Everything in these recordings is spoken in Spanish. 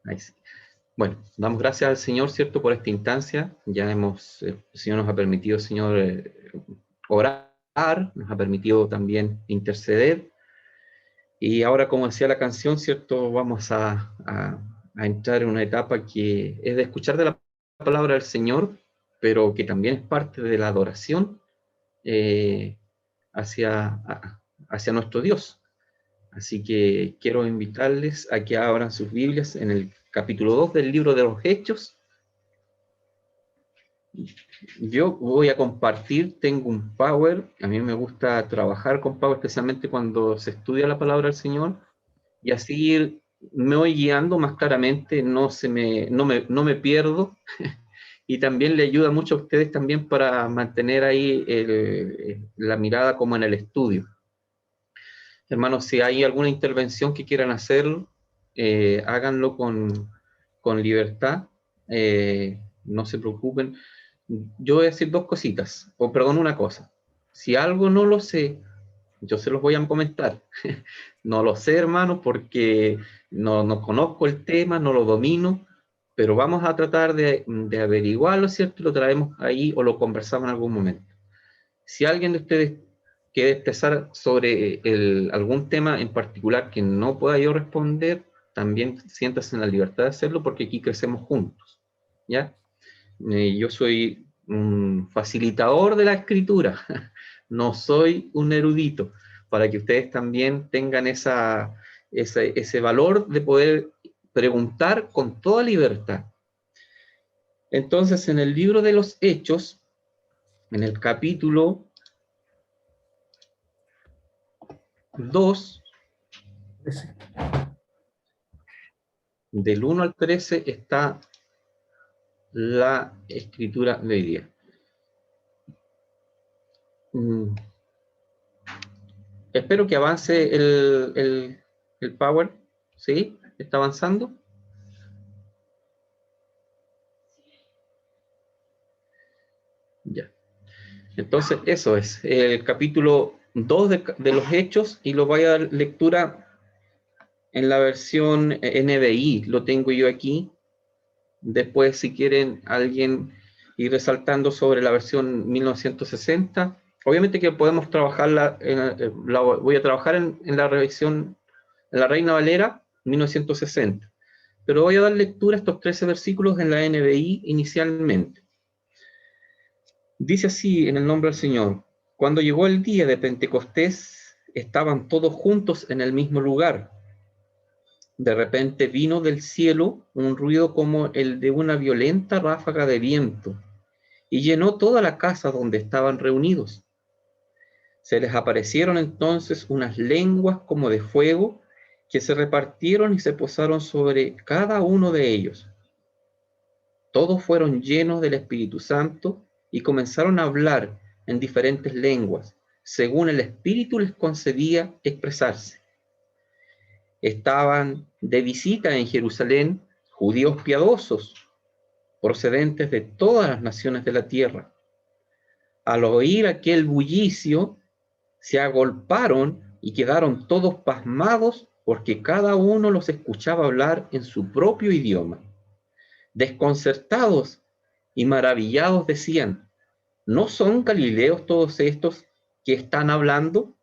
Ahí sí. Bueno, damos gracias al Señor, ¿cierto?, por esta instancia. Ya el Señor nos ha permitido, Señor, orar, nos ha permitido también interceder. Y ahora, como decía la canción, ¿cierto?, vamos a entrar en una etapa que es de escuchar de la palabra del Señor, pero que también es parte de la adoración eh, hacia nuestro Dios. Así que quiero invitarles a que abran sus Biblias en el capítulo 2 del libro de los Hechos. Yo voy a compartir, tengo un Power, a mí me gusta trabajar con Power, especialmente cuando se estudia la palabra del Señor, y así me voy guiando más claramente, no me pierdo, y también le ayuda mucho a ustedes también para mantener ahí la mirada como en el estudio. Hermanos, si hay alguna intervención que quieran hacer, háganlo con libertad, no se preocupen. Yo voy a decir dos cositas, o perdón, una cosa. Si algo no lo sé, yo se los voy a comentar. No lo sé, hermanos, porque no conozco el tema, no lo domino, pero vamos a tratar de averiguarlo, ¿cierto? Lo traemos ahí o lo conversamos en algún momento. Si alguien de ustedes quiere expresar sobre algún tema en particular que no pueda yo responder, también siéntase en la libertad de hacerlo porque aquí crecemos juntos, ¿ya? Yo soy un facilitador de la escritura, no soy un erudito, para que ustedes también tengan ese valor de poder preguntar con toda libertad. Entonces, en el libro de los Hechos, en el capítulo 2, del 1 al 13, está la escritura de hoy día. Espero que avance el Power. ¿Sí? ¿Está avanzando? Ya. Entonces, eso es el capítulo 2 de los Hechos, y lo voy a dar lectura en la versión NBI. Lo tengo yo aquí. Después, si quieren alguien ir resaltando sobre la versión 1960, obviamente que podemos trabajarla, voy a trabajar en la revisión, en la Reina Valera 1960, pero voy a dar lectura a estos 13 versículos en la NBI inicialmente. Dice así, en el nombre del Señor: cuando llegó el día de Pentecostés, estaban todos juntos en el mismo lugar. De repente vino del cielo un ruido como el de una violenta ráfaga de viento, y llenó toda la casa donde estaban reunidos. Se les aparecieron entonces unas lenguas como de fuego, que se repartieron y se posaron sobre cada uno de ellos. Todos fueron llenos del Espíritu Santo y comenzaron a hablar en diferentes lenguas, según el Espíritu les concedía expresarse. Estaban de visita en Jerusalén judíos piadosos, procedentes de todas las naciones de la tierra. Al oír aquel bullicio, se agolparon y quedaron todos pasmados, porque cada uno los escuchaba hablar en su propio idioma. Desconcertados y maravillados decían: ¿no son galileos todos estos que están hablando?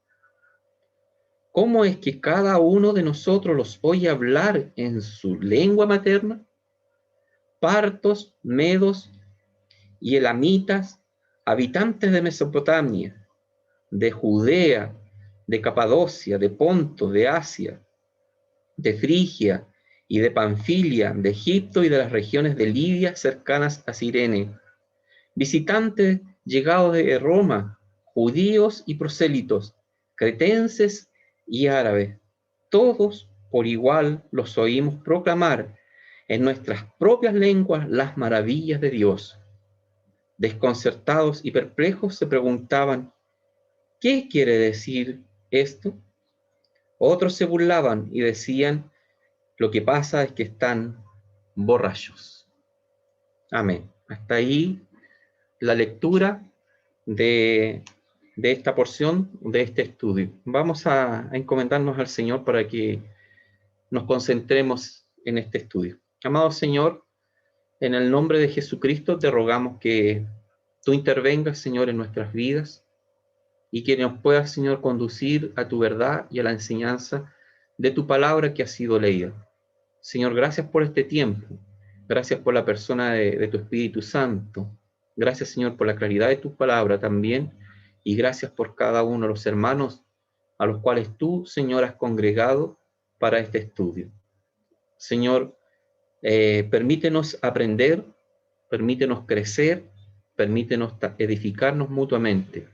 ¿Cómo es que cada uno de nosotros los oye hablar en su lengua materna? Partos, medos y elamitas, habitantes de Mesopotamia, de Judea, de Capadocia, de Ponto, de Asia, de Frigia y de Panfilia, de Egipto y de las regiones de Libia cercanas a Cirene, visitantes llegados de Roma, judíos y prosélitos, cretenses y árabes, todos por igual los oímos proclamar en nuestras propias lenguas las maravillas de Dios. Desconcertados y perplejos se preguntaban: ¿qué quiere decir esto? Otros se burlaban y decían: lo que pasa es que están borrachos. Amén. Hasta ahí la lectura de esta porción, de este estudio. Vamos a encomendarnos al Señor para que nos concentremos en este estudio. Amado Señor, en el nombre de Jesucristo te rogamos que tú intervengas, Señor, en nuestras vidas y que nos puedas, Señor, conducir a tu verdad y a la enseñanza de tu palabra que ha sido leída. Señor, gracias por este tiempo. Gracias por la persona de tu Espíritu Santo. Gracias, Señor, por la claridad de tu palabra también. Y gracias por cada uno de los hermanos a los cuales tú, Señor, has congregado para este estudio. Señor, permítenos aprender, permítenos crecer, permítenos edificarnos mutuamente.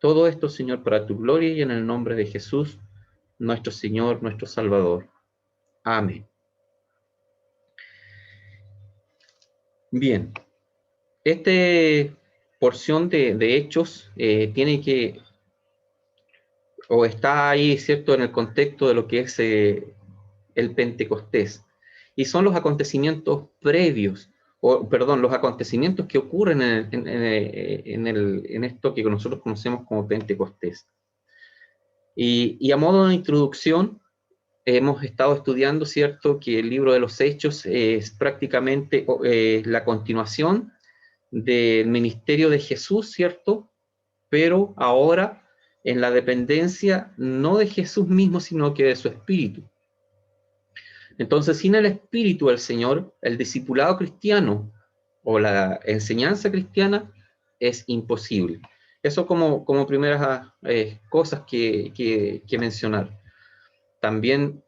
Todo esto, Señor, para tu gloria y en el nombre de Jesús, nuestro Señor, nuestro Salvador. Amén. Bien, esta porción de Hechos tiene que, o está ahí, ¿cierto?, en el contexto de lo que es el Pentecostés. Y son los acontecimientos previos, o perdón, los acontecimientos que ocurren en esto que nosotros conocemos como Pentecostés. Y a modo de introducción, hemos estado estudiando, ¿cierto?, que el libro de los Hechos es prácticamente la continuación del ministerio de Jesús, ¿cierto? Pero ahora en la dependencia no de Jesús mismo, sino que de su Espíritu. Entonces, sin el Espíritu del Señor, el discipulado cristiano o la enseñanza cristiana es imposible. Eso como primeras cosas que mencionar. También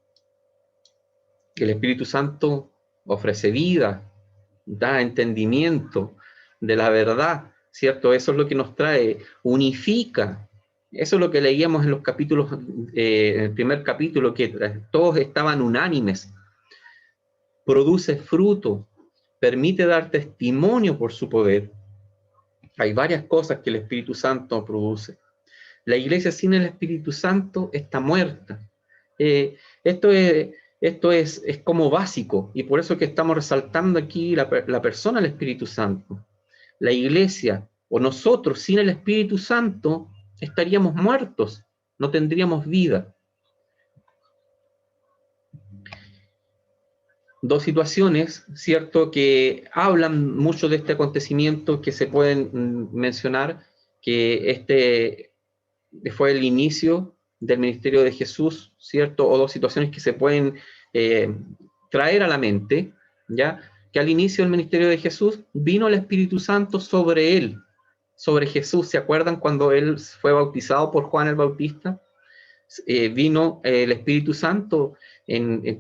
el Espíritu Santo ofrece vida, da entendimiento de la verdad, ¿cierto? Eso es lo que nos trae, unifica. Eso es lo que leíamos en los capítulos, en el primer capítulo, que todos estaban unánimes. Produce fruto, permite dar testimonio por su poder. Hay varias cosas que el Espíritu Santo produce. La iglesia sin el Espíritu Santo está muerta. Esto es como básico, y por eso que estamos resaltando aquí la persona del Espíritu Santo. La iglesia, o nosotros sin el Espíritu Santo, estaríamos muertos, no tendríamos vida. Dos situaciones, ¿cierto?, que hablan mucho de este acontecimiento que se pueden mencionar, que este fue el inicio del ministerio de Jesús, ¿cierto? O dos situaciones que se pueden traer a la mente, ¿ya? Que al inicio del ministerio de Jesús vino el Espíritu Santo sobre él, sobre Jesús. ¿Se acuerdan cuando él fue bautizado por Juan el Bautista? Vino el Espíritu Santo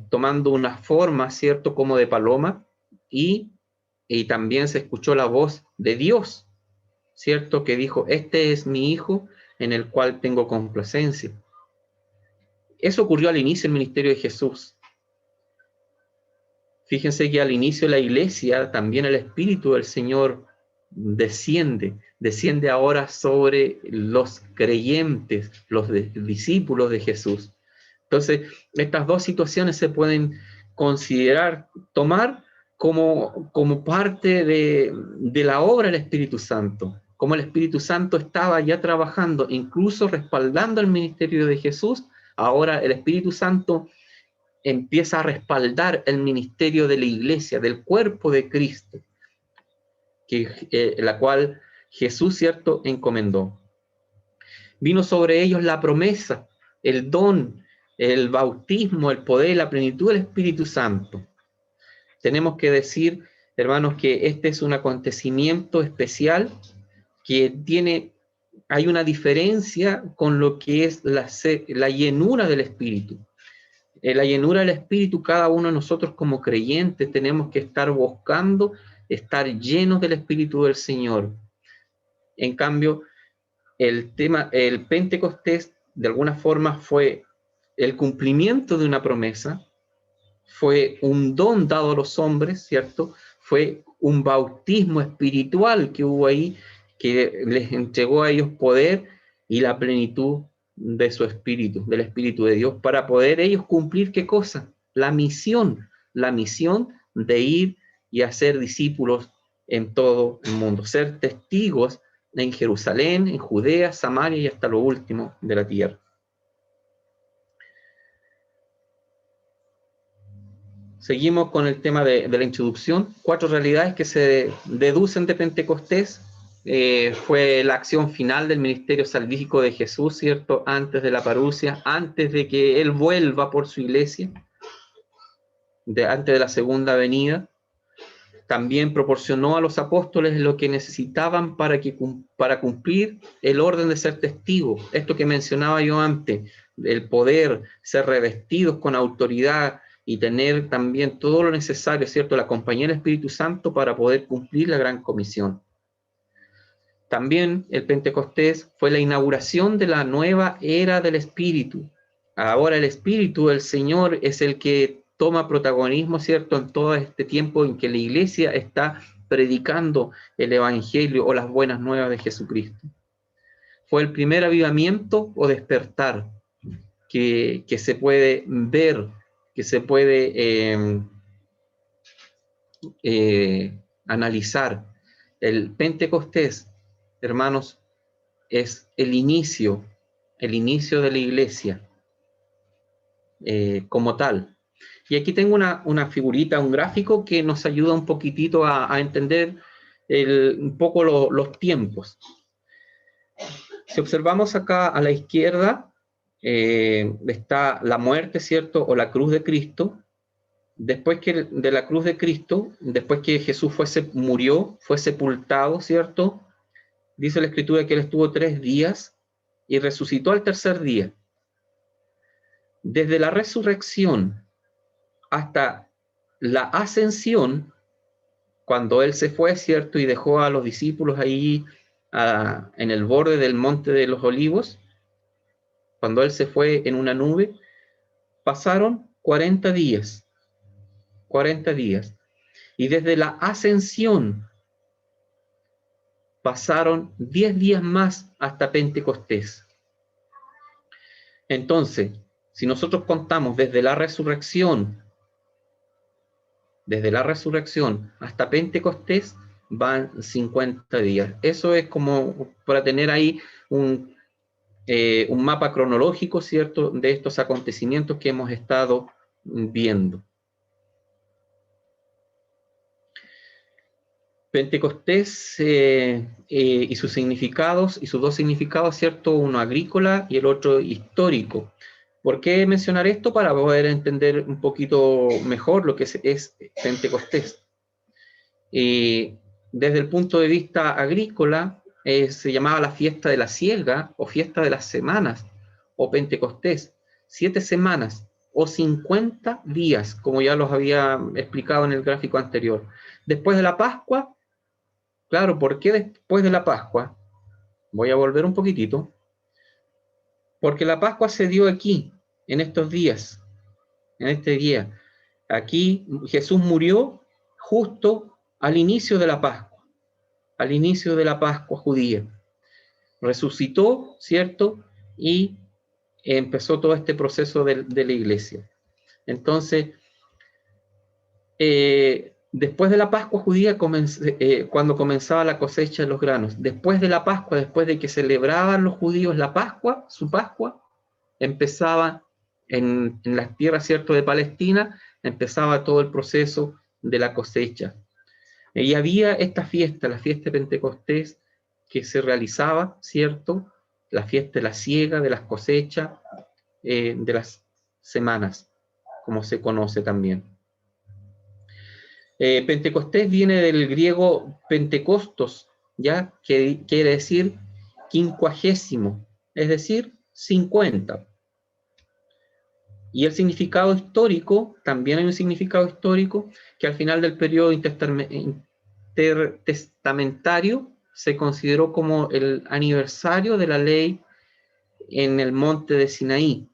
tomando una forma, ¿cierto?, como de paloma, y también se escuchó la voz de Dios, ¿cierto?, que dijo, este es mi Hijo en el cual tengo complacencia. Eso ocurrió al inicio del ministerio de Jesús. Fíjense que al inicio de la iglesia también el Espíritu del Señor desciende ahora sobre los creyentes, los discípulos de Jesús. Entonces, estas dos situaciones se pueden considerar, tomar como parte de la obra del Espíritu Santo. Como el Espíritu Santo estaba ya trabajando, incluso respaldando el ministerio de Jesús, ahora el Espíritu Santo empieza a respaldar el ministerio de la iglesia, del cuerpo de Cristo, la cual Jesús, ¿cierto?, encomendó. Vino sobre ellos la promesa, el don, el bautismo, el poder, la plenitud del Espíritu Santo. Tenemos que decir, hermanos, que este es un acontecimiento especial que hay una diferencia con lo que es la llenura del Espíritu. La llenura del Espíritu, cada uno de nosotros como creyentes tenemos que estar buscando estar llenos del Espíritu del Señor. En cambio, el Pentecostés, de alguna forma, fue el cumplimiento de una promesa, fue un don dado a los hombres, ¿cierto? Fue un bautismo espiritual que hubo ahí, que les entregó a ellos poder y la plenitud de su espíritu, del Espíritu de Dios, para poder ellos cumplir, ¿qué cosa? La misión de ir y hacer discípulos en todo el mundo, ser testigos en Jerusalén, en Judea, Samaria y hasta lo último de la tierra. Seguimos con el tema de la introducción. 4 realidades que se deducen de Pentecostés. Fue la acción final del ministerio salvífico de Jesús, ¿cierto? Antes de la parusia, antes de que Él vuelva por su iglesia, antes de la segunda venida. También proporcionó a los apóstoles lo que necesitaban para cumplir el orden de ser testigos. Esto que mencionaba yo antes, el poder ser revestidos con autoridad y tener también todo lo necesario, ¿cierto? La compañía del Espíritu Santo para poder cumplir la gran comisión. También el Pentecostés fue la inauguración de la nueva era del Espíritu. Ahora el Espíritu del Señor es el que toma protagonismo, ¿cierto?, en todo este tiempo en que la iglesia está predicando el Evangelio o las buenas nuevas de Jesucristo. Fue el primer avivamiento o despertar que se puede ver, que se puede analizar. El Pentecostés, hermanos, es el inicio de la iglesia como tal. Y aquí tengo una figurita, un gráfico que nos ayuda un poquitito a entender un poco los tiempos. Si observamos acá a la izquierda, está la muerte, ¿cierto? O la cruz de Cristo. Después de la cruz de Cristo, después que Jesús murió, fue sepultado, ¿cierto? Dice la Escritura que Él estuvo 3 días y resucitó al tercer día. Desde la resurrección hasta la ascensión, cuando Él se fue, ¿cierto? Y dejó a los discípulos ahí en el borde del monte de los olivos, cuando Él se fue en una nube, pasaron 40 días. 40 días. Y desde la ascensión pasaron 10 días más hasta Pentecostés. Entonces, si nosotros contamos desde la resurrección hasta Pentecostés, van 50 días. Eso es como para tener ahí un mapa cronológico, ¿cierto?, de estos acontecimientos que hemos estado viendo. Pentecostés y sus significados, y sus 2 significados, ¿cierto? Uno agrícola y el otro histórico. ¿Por qué mencionar esto? Para poder entender un poquito mejor lo que es Pentecostés. Desde el punto de vista agrícola, se llamaba la fiesta de la siega, o fiesta de las semanas, o Pentecostés. 7 semanas, o 50 días, como ya los había explicado en el gráfico anterior. Después de la Pascua, claro, ¿por qué después de la Pascua? Voy a volver un poquitito. Porque la Pascua se dio aquí, en estos días, en este día. Aquí Jesús murió justo al inicio de la Pascua, judía. Resucitó, ¿cierto? Y empezó todo este proceso de la iglesia. Entonces, después de la Pascua judía, cuando comenzaba la cosecha de los granos, después de la Pascua, después de que celebraban los judíos la Pascua, su Pascua, empezaba en las tierras, ¿cierto?, de Palestina, empezaba todo el proceso de la cosecha. Y había esta fiesta, la fiesta de Pentecostés, que se realizaba, ¿cierto?, la fiesta de la siega, de las cosechas, de las semanas, como se conoce también. Pentecostés viene del griego Pentecostos, ¿ya? Que quiere decir 50, es decir, 50. Y el significado histórico, también hay un significado histórico, que al final del periodo intertestamentario se consideró como el aniversario de la ley en el monte de Sinaí,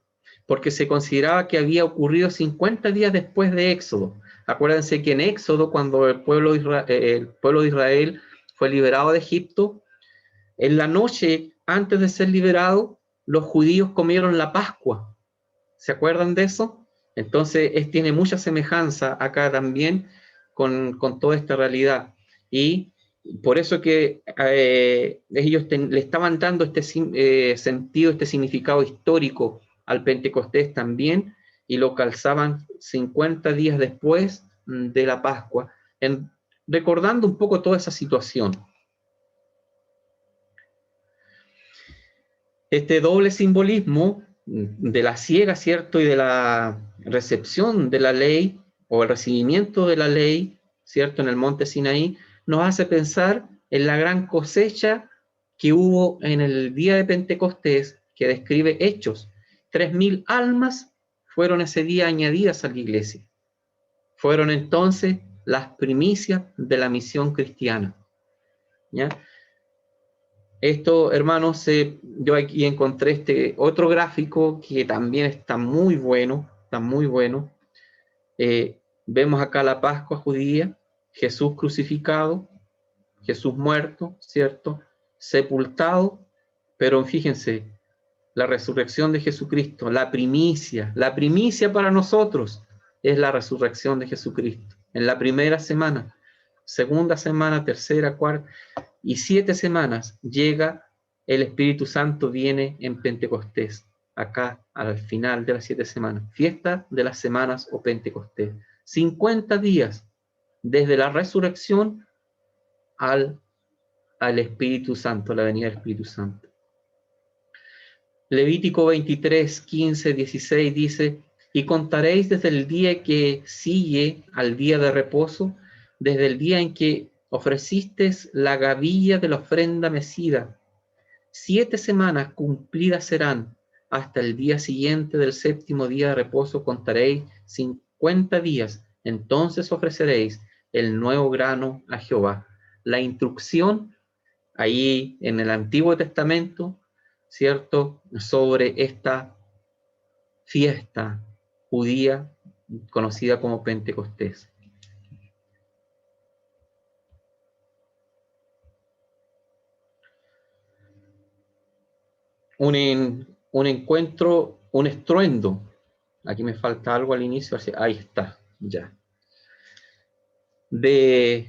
porque se consideraba que había ocurrido 50 días después de Éxodo. Acuérdense que en Éxodo, cuando el pueblo de Israel fue liberado de Egipto, en la noche antes de ser liberado, los judíos comieron la Pascua. ¿Se acuerdan de eso? Entonces, tiene mucha semejanza acá también con toda esta realidad. Y por eso que ellos le estaban dando este sentido, este significado histórico al Pentecostés también, y lo calzaban 50 días después de la Pascua, recordando un poco toda esa situación. Este doble simbolismo de la siega, ¿cierto? Y de la recepción de la ley, o el recibimiento de la ley, ¿cierto? En el monte Sinaí, nos hace pensar en la gran cosecha que hubo en el día de Pentecostés, que describe Hechos. 3.000 almas fueron ese día añadidas a la iglesia. Fueron entonces las primicias de la misión cristiana, ¿ya? Esto, hermanos, yo aquí encontré este otro gráfico que también está muy bueno, está muy bueno. Vemos acá la Pascua judía, Jesús crucificado, Jesús muerto, ¿cierto? Sepultado, pero fíjense, la resurrección de Jesucristo, la primicia para nosotros es la resurrección de Jesucristo. En la primera semana, segunda semana, tercera, cuarta y 7 semanas llega el Espíritu Santo, viene en Pentecostés, acá al final de las 7 semanas, fiesta de las semanas o Pentecostés. 50 días desde la resurrección al Espíritu Santo, la venida del Espíritu Santo. Levítico 23, 15, 16 dice: y contaréis desde el día que sigue al día de reposo, desde el día en que ofreciste la gavilla de la ofrenda mecida. 7 semanas cumplidas serán, hasta el día siguiente del séptimo día de reposo contaréis 50 días, entonces ofreceréis el nuevo grano a Jehová. La instrucción ahí en el Antiguo Testamento, ¿cierto?, sobre esta fiesta judía conocida como Pentecostés. Un encuentro, un estruendo. Aquí me falta algo al inicio, ahí está, ya.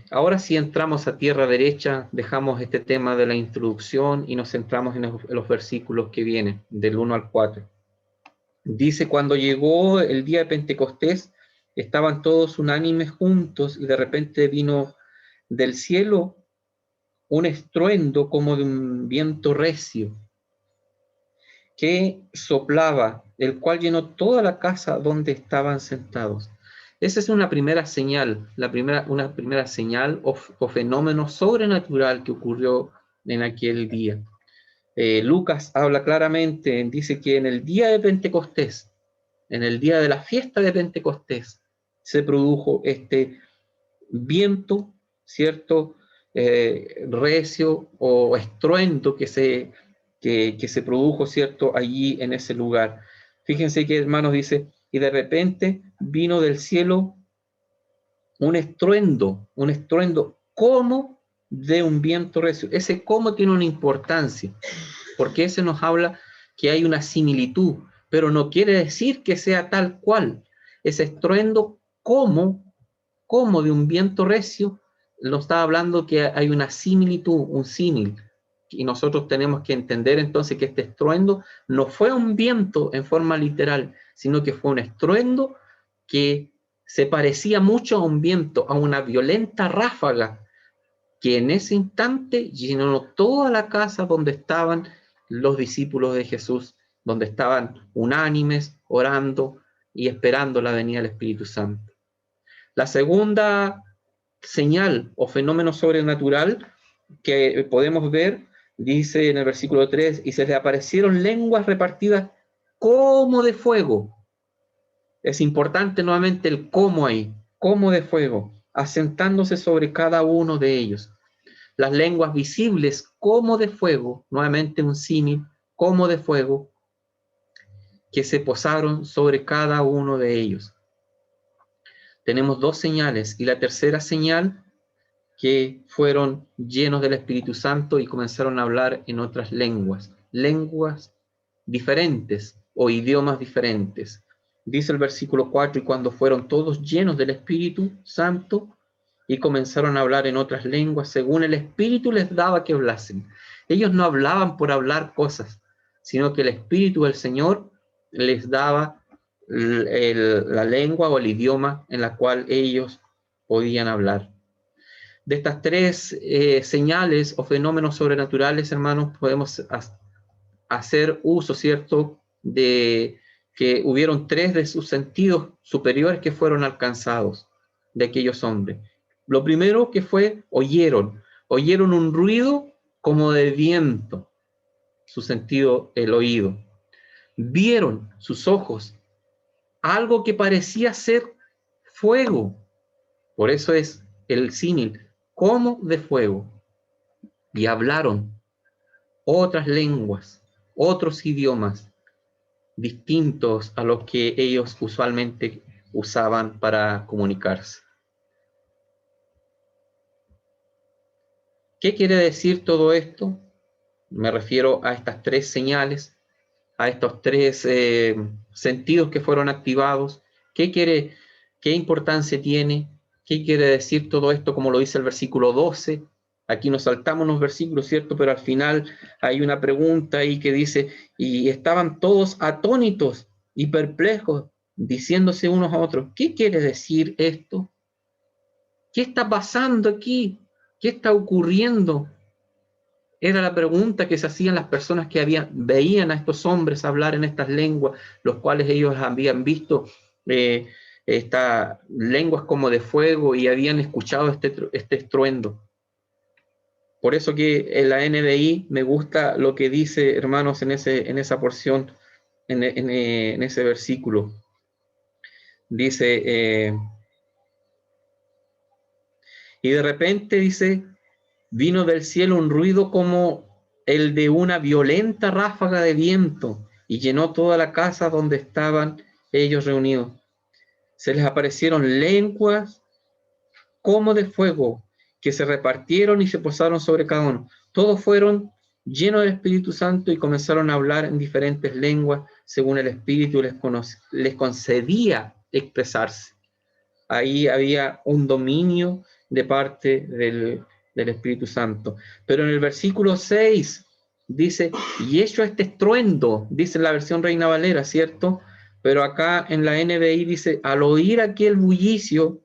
Ahora sí entramos a tierra derecha, dejamos este tema de la introducción y nos centramos en los versículos que vienen, del 1 al 4. Dice: cuando llegó el día de Pentecostés, estaban todos unánimes juntos, y de repente vino del cielo un estruendo como de un viento recio, que soplaba, el cual llenó toda la casa donde estaban sentados. Esa es una primera señal, una primera señal o fenómeno sobrenatural que ocurrió en aquel día. Lucas habla claramente, dice que en el día de Pentecostés, en el día de la fiesta de Pentecostés, se produjo este viento, ¿cierto? Recio o estruendo que se produjo, ¿cierto?, allí en ese lugar. Fíjense que, hermanos, dice: y de repente vino del cielo un estruendo como de un viento recio. Ese como tiene una importancia, porque ese nos habla que hay una similitud, pero no quiere decir que sea tal cual. Ese estruendo como de un viento recio, nos está hablando que hay una similitud, un símil, y nosotros tenemos que entender entonces que este estruendo no fue un viento en forma literal, sino que fue un estruendo que se parecía mucho a un viento, a una violenta ráfaga, que en ese instante llenó toda la casa donde estaban los discípulos de Jesús, donde estaban unánimes, orando y esperando la venida del Espíritu Santo. La segunda señal o fenómeno sobrenatural que podemos ver, dice en el versículo 3: y se le aparecieron lenguas repartidas como de fuego. Es importante nuevamente el cómo ahí, como de fuego, asentándose sobre cada uno de ellos. Las lenguas visibles como de fuego, nuevamente un símil, como de fuego, que se posaron sobre cada uno de ellos. Tenemos 2 señales, y la tercera señal, que fueron llenos del Espíritu Santo y comenzaron a hablar en otras lenguas diferentes o idiomas diferentes. Dice el versículo 4: y cuando fueron todos llenos del Espíritu Santo y comenzaron a hablar en otras lenguas, según el Espíritu les daba que hablasen. Ellos no hablaban por hablar cosas, sino que el Espíritu del Señor les daba la lengua o el idioma en la cual ellos podían hablar. De estas tres señales o fenómenos sobrenaturales, hermanos, podemos hacer uso, ¿cierto?, de que hubieron tres de sus sentidos superiores que fueron alcanzados de aquellos hombres. Lo primero que fue, oyeron un ruido como de viento, su sentido, el oído. Vieron sus ojos algo que parecía ser fuego, por eso es el símil, como de fuego. Y hablaron otras lenguas, otros idiomas, distintos a los que ellos usualmente usaban para comunicarse. ¿Qué quiere decir todo esto? Me refiero a estas tres señales, a estos tres sentidos que fueron activados. ¿Qué importancia tiene? ¿Qué quiere decir todo esto? Como lo dice el versículo 12. Aquí nos saltamos unos versículos, ¿cierto? Pero al final hay una pregunta ahí que dice, y estaban todos atónitos y perplejos, diciéndose unos a otros, ¿qué quiere decir esto? ¿Qué está pasando aquí? ¿Qué está ocurriendo? Era la pregunta que se hacían las personas que veían a estos hombres hablar en estas lenguas, los cuales ellos habían visto estas lenguas como de fuego y habían escuchado este estruendo. Por eso que en la NBI me gusta lo que dice, hermanos, en esa porción, en ese versículo. Dice, y de repente dice, vino del cielo un ruido como el de una violenta ráfaga de viento y llenó toda la casa donde estaban ellos reunidos. Se les aparecieron lenguas como de fuego que se repartieron y se posaron sobre cada uno. Todos fueron llenos del Espíritu Santo y comenzaron a hablar en diferentes lenguas según el Espíritu les concedía expresarse. Ahí había un dominio de parte del Espíritu Santo. Pero en el versículo 6 dice, y hecho este estruendo, dice la versión Reina Valera, ¿cierto? Pero acá en la NBI dice, al oír aquel bullicio,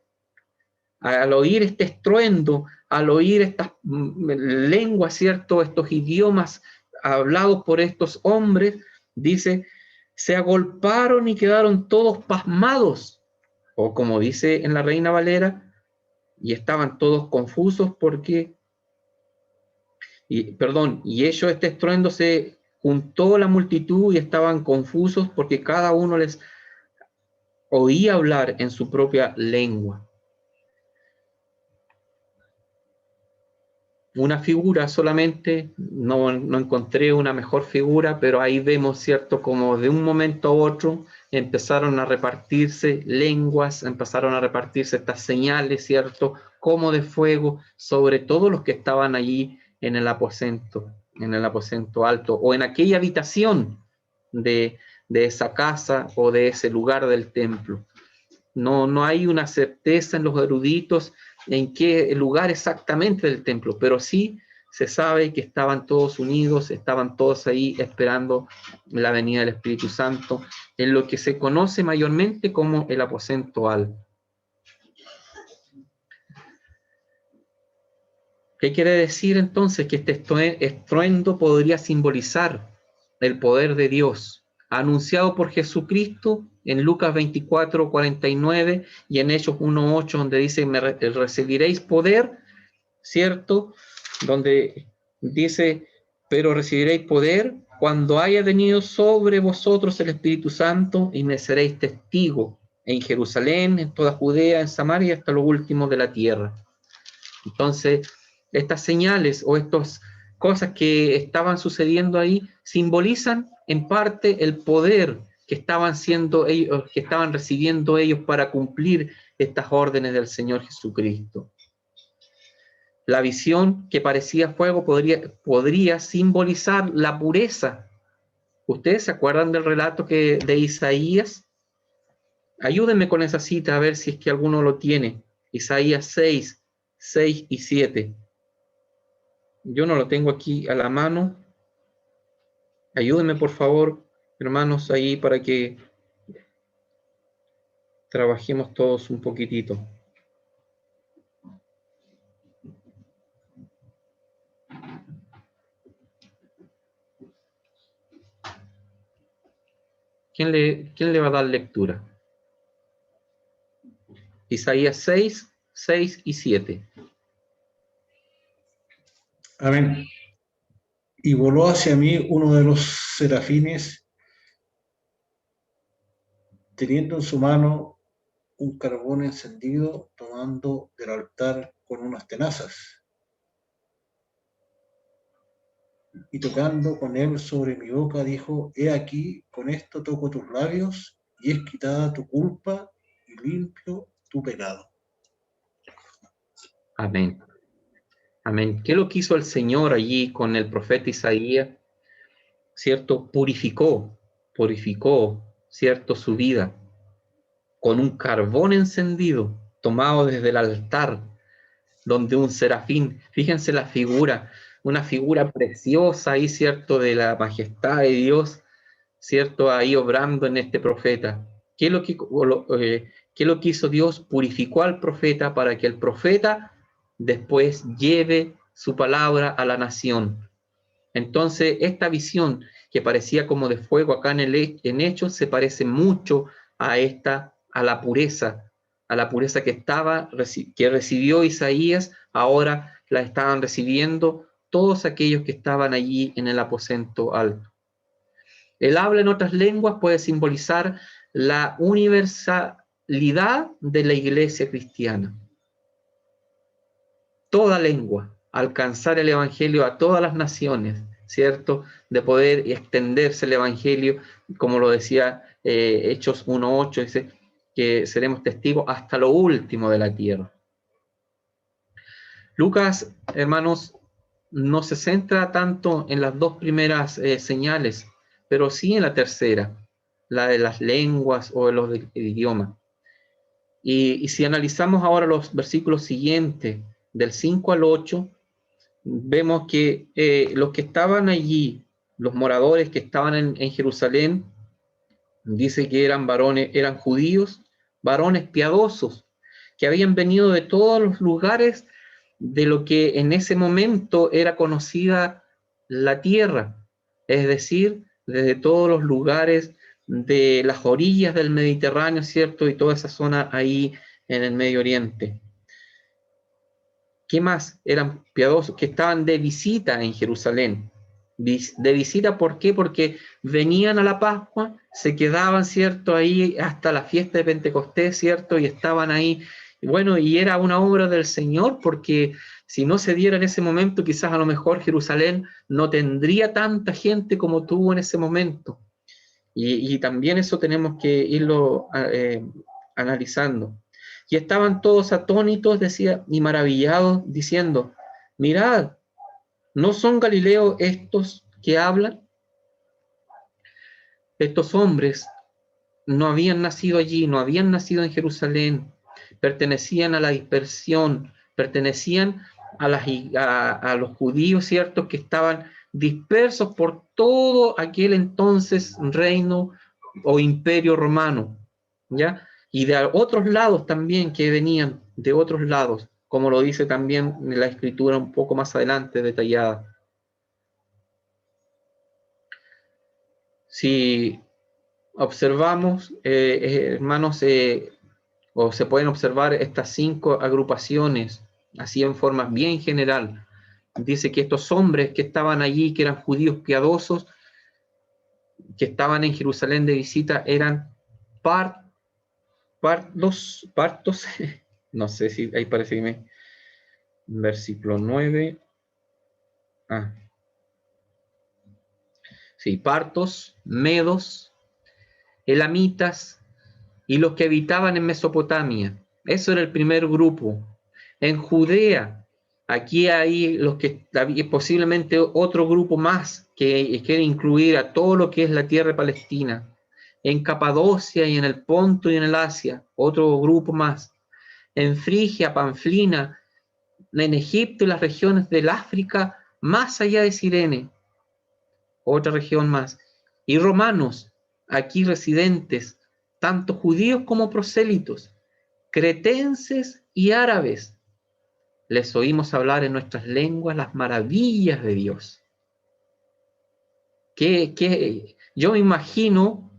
al oír este estruendo, al oír estas lenguas, ¿cierto? Estos idiomas hablados por estos hombres, dice, se agolparon y quedaron todos pasmados. O como dice en la Reina Valera, y estaban todos confusos porque, y ellos este estruendo se juntó la multitud y estaban confusos porque cada uno les oía hablar en su propia lengua. Una figura solamente, no encontré una mejor figura, pero ahí vemos, ¿cierto?, como de un momento a otro empezaron a repartirse lenguas, empezaron a repartirse estas señales, ¿cierto?, como de fuego, sobre todos los que estaban allí en el aposento alto, o en aquella habitación de esa casa o de ese lugar del templo. No hay una certeza en los eruditos en qué lugar exactamente del templo, pero sí se sabe que estaban todos unidos, estaban todos ahí esperando la venida del Espíritu Santo, en lo que se conoce mayormente como el aposento alto. ¿Qué quiere decir entonces? Que este estruendo podría simbolizar el poder de Dios, anunciado por Jesucristo en Lucas 24:49 y en Hechos 1:8, donde dice, recibiréis poder, ¿cierto? Donde dice, pero recibiréis poder cuando haya venido sobre vosotros el Espíritu Santo y me seréis testigo en Jerusalén, en toda Judea, en Samaria, hasta lo último de la tierra. Entonces, estas señales o estas cosas que estaban sucediendo ahí simbolizan en parte el poder que estaban recibiendo ellos para cumplir estas órdenes del Señor Jesucristo. La visión que parecía fuego podría simbolizar la pureza. ¿Ustedes se acuerdan del relato de Isaías? Ayúdenme con esa cita a ver si es que alguno lo tiene. Isaías 6 y 7. Yo no lo tengo aquí a la mano. Ayúdenme, por favor, hermanos, ahí para que trabajemos todos un poquitito. ¿Quién le va a dar lectura? Isaías 6, 6 y 7. Amén. Y voló hacia mí uno de los serafines, teniendo en su mano un carbón encendido, tomando del altar con unas tenazas, y tocando con él sobre mi boca, dijo: he aquí, con esto toco tus labios, y es quitada tu culpa, y limpio tu pecado. Amén. Amén. ¿Qué lo que hizo el Señor allí con el profeta Isaías? ¿Cierto? Purificó, ¿cierto? Su vida con un carbón encendido tomado desde el altar, donde un serafín, fíjense la figura, una figura preciosa ahí, ¿cierto? De la majestad de Dios, ¿cierto? Ahí obrando en este profeta. ¿Qué es lo que hizo Dios? Purificó al profeta para que el profeta después lleve su palabra a la nación. Entonces, esta visión que parecía como de fuego acá en Hechos, se parece mucho a la pureza que recibió Isaías, ahora la estaban recibiendo todos aquellos que estaban allí en el aposento alto. El habla en otras lenguas puede simbolizar la universalidad de la iglesia cristiana. Toda lengua, alcanzar el evangelio a todas las naciones, ¿cierto? De poder extenderse el evangelio, como lo decía Hechos 1:8, dice que seremos testigos hasta lo último de la tierra. Lucas, hermanos, no se centra tanto en las dos primeras señales, pero sí en la tercera, la de las lenguas o de los idiomas. Y si analizamos ahora los versículos siguientes, del 5 al 8, vemos que los que estaban allí, los moradores que estaban en Jerusalén, dice que eran varones, eran judíos, varones piadosos, que habían venido de todos los lugares de lo que en ese momento era conocida la tierra, es decir, desde todos los lugares de las orillas del Mediterráneo, ¿cierto? Y toda esa zona ahí en el Medio Oriente. ¿Qué más? Eran piadosos, que estaban de visita en Jerusalén. De visita, ¿por qué? Porque venían a la Pascua, se quedaban, ¿cierto? Ahí hasta la fiesta de Pentecostés, ¿cierto? Y estaban ahí. Bueno, y era una obra del Señor, porque si no se diera en ese momento, quizás a lo mejor Jerusalén no tendría tanta gente como tuvo en ese momento. Y también eso tenemos que irlo analizando. Y estaban todos atónitos, decía, y maravillados, diciendo: mirad, ¿no son galileos estos que hablan? Estos hombres no habían nacido allí, no habían nacido en Jerusalén, pertenecían a la dispersión, pertenecían a los judíos, ¿cierto?, que estaban dispersos por todo aquel entonces reino o imperio romano, ¿ya? Y de otros lados también que venían, de otros lados, como lo dice también en la escritura un poco más adelante detallada. Si observamos, hermanos, o se pueden observar estas 5 agrupaciones, así en forma bien general. Dice que estos hombres que estaban allí, que eran judíos piadosos, que estaban en Jerusalén de visita, eran partos, no sé si ahí parece que me... Versículo 9. Sí, partos, medos, elamitas y los que habitaban en Mesopotamia. Eso era el primer grupo. En Judea, aquí hay los que posiblemente otro grupo más que quiere incluir a todo lo que es la tierra palestina. En Capadocia y en el Ponto y en el Asia, otro grupo más. En Frigia, Panfilina, en Egipto y las regiones del África, más allá de Cirene, otra región más. Y romanos, aquí residentes tanto judíos como prosélitos, cretenses y árabes. Les oímos hablar en nuestras lenguas las maravillas de Dios. Yo me imagino,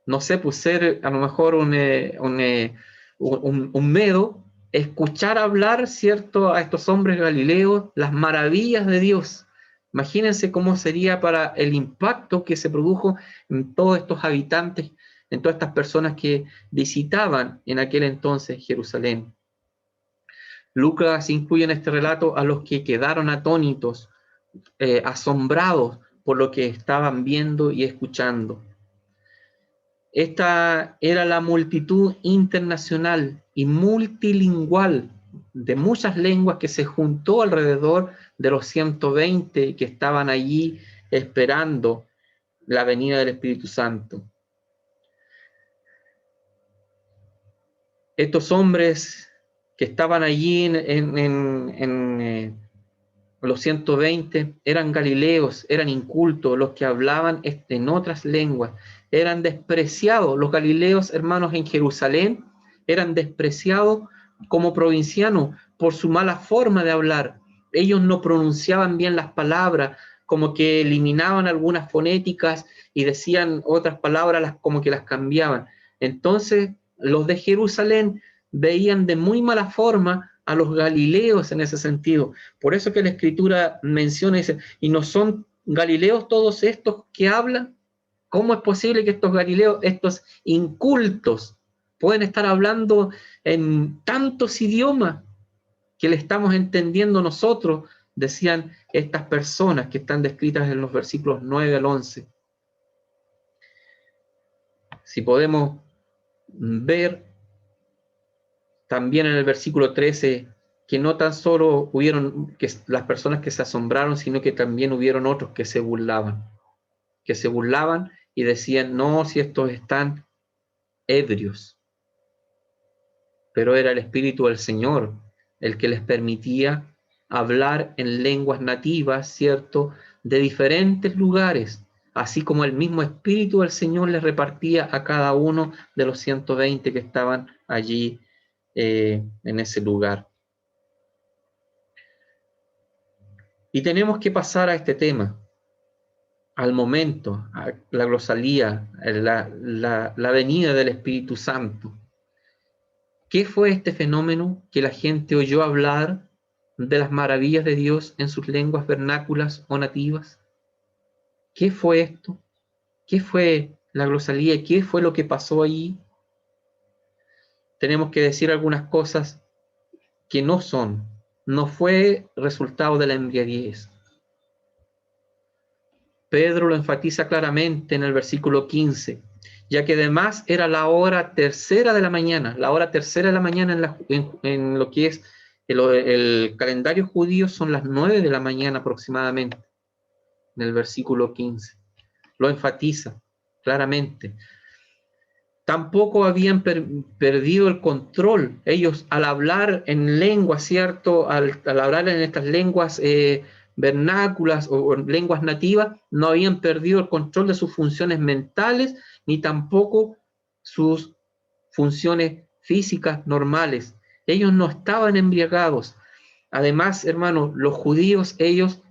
no sé, pues ser a lo mejor un medo, escuchar hablar, ¿cierto?, a estos hombres galileos las maravillas de Dios. Imagínense cómo sería para el impacto que se produjo en todos estos habitantes, en todas estas personas que visitaban en aquel entonces Jerusalén. Lucas incluye en este relato a los que quedaron atónitos, asombrados por lo que estaban viendo y escuchando. Esta era la multitud internacional y multilingüal de muchas lenguas que se juntó alrededor de los 120 que estaban allí esperando la venida del Espíritu Santo. Estos hombres que estaban allí en los 120 eran galileos, eran incultos, los que hablaban en otras lenguas, eran despreciados. Los galileos, hermanos, en Jerusalén, eran despreciados como provincianos por su mala forma de hablar. Ellos no pronunciaban bien las palabras, como que eliminaban algunas fonéticas y decían otras palabras como que las cambiaban. Entonces, los de Jerusalén veían de muy mala forma a los galileos en ese sentido. Por eso que la Escritura menciona, dice, ¿y no son galileos todos estos que hablan? ¿Cómo es posible que estos galileos, estos incultos, pueden estar hablando en tantos idiomas que le estamos entendiendo nosotros? Decían estas personas que están descritas en los versículos 9 al 11. Si podemos ver también en el versículo 13, que no tan solo hubieron las personas que se asombraron, sino que también hubieron otros que se burlaban y decían, no, si estos están ebrios. Pero era el Espíritu del Señor el que les permitía hablar en lenguas nativas, ¿cierto?, de diferentes lugares, así como el mismo Espíritu del Señor les repartía a cada uno de los 120 que estaban allí en ese lugar. Y tenemos que pasar a este tema, al momento, a la glosalía, la venida del Espíritu Santo. ¿Qué fue este fenómeno que la gente oyó hablar de las maravillas de Dios en sus lenguas vernáculas o nativas? ¿Qué fue esto? ¿Qué fue la glosalía? ¿Qué fue lo que pasó allí? Tenemos que decir algunas cosas que no fue resultado de la embriaguez. Pedro lo enfatiza claramente en el versículo 15, ya que además era la hora tercera de la mañana, en lo que es el calendario judío son las 9 de la mañana aproximadamente, en el versículo 15. Lo enfatiza claramente. Tampoco habían perdido el control. Ellos al hablar en lengua, ¿cierto? Al hablar en estas lenguas vernáculas o lenguas nativas, no habían perdido el control de sus funciones mentales, ni tampoco sus funciones físicas normales. Ellos no estaban embriagados. Además, hermanos, los judíos, ellos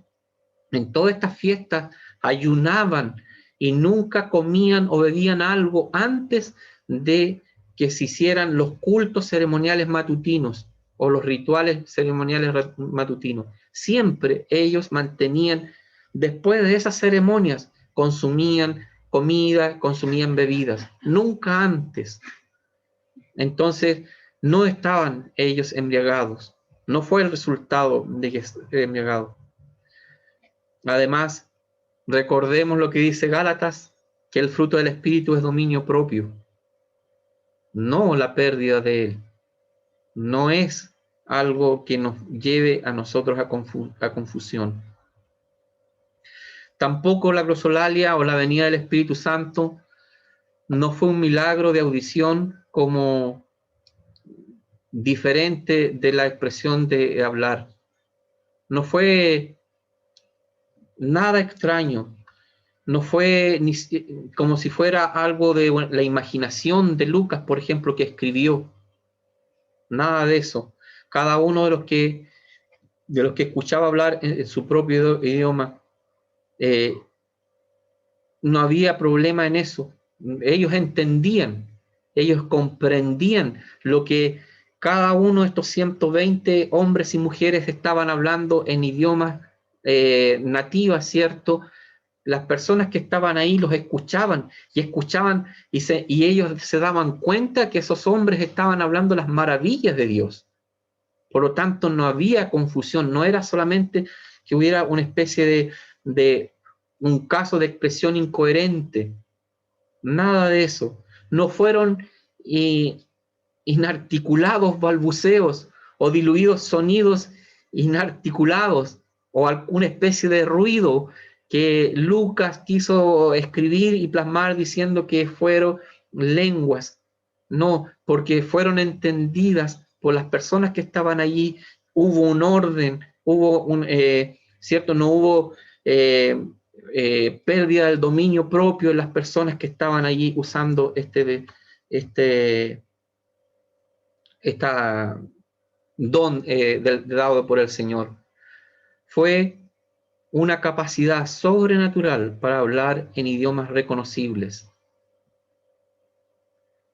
en todas estas fiestas ayunaban y nunca comían o bebían algo antes de que se hicieran los cultos ceremoniales matutinos o los rituales ceremoniales matutinos. Siempre ellos mantenían, después de esas ceremonias, consumían comida, consumían bebidas, nunca antes. Entonces, no estaban ellos embriagados. No fue el resultado de que estén embriagados. Además, recordemos lo que dice Gálatas, que el fruto del Espíritu es dominio propio, no la pérdida de él. No es algo que nos lleve a nosotros a confusión. Tampoco la glosolalia o la venida del Espíritu Santo no fue un milagro de audición como diferente de la expresión de hablar. No fue nada extraño. no fue como si fuera algo de la imaginación de Lucas, por ejemplo, que escribió. Nada de eso. Cada uno de los que escuchaba hablar en su propio idioma, no había problema en eso. Ellos entendían, ellos comprendían lo que cada uno de estos 120 hombres y mujeres estaban hablando en idiomas nativas, ¿cierto? Las personas que estaban ahí los escuchaban y ellos se daban cuenta que esos hombres estaban hablando las maravillas de Dios. Por lo tanto, no había confusión, no era solamente que hubiera una especie de un caso de expresión incoherente, nada de eso. No fueron inarticulados balbuceos o diluidos sonidos inarticulados o alguna especie de ruido que Lucas quiso escribir y plasmar diciendo que fueron lenguas. No, porque fueron entendidas por las personas que estaban allí. Hubo un orden, ¿cierto? No hubo pérdida del dominio propio de las personas que estaban allí usando esta don dado por el Señor. Fue una capacidad sobrenatural para hablar en idiomas reconocibles.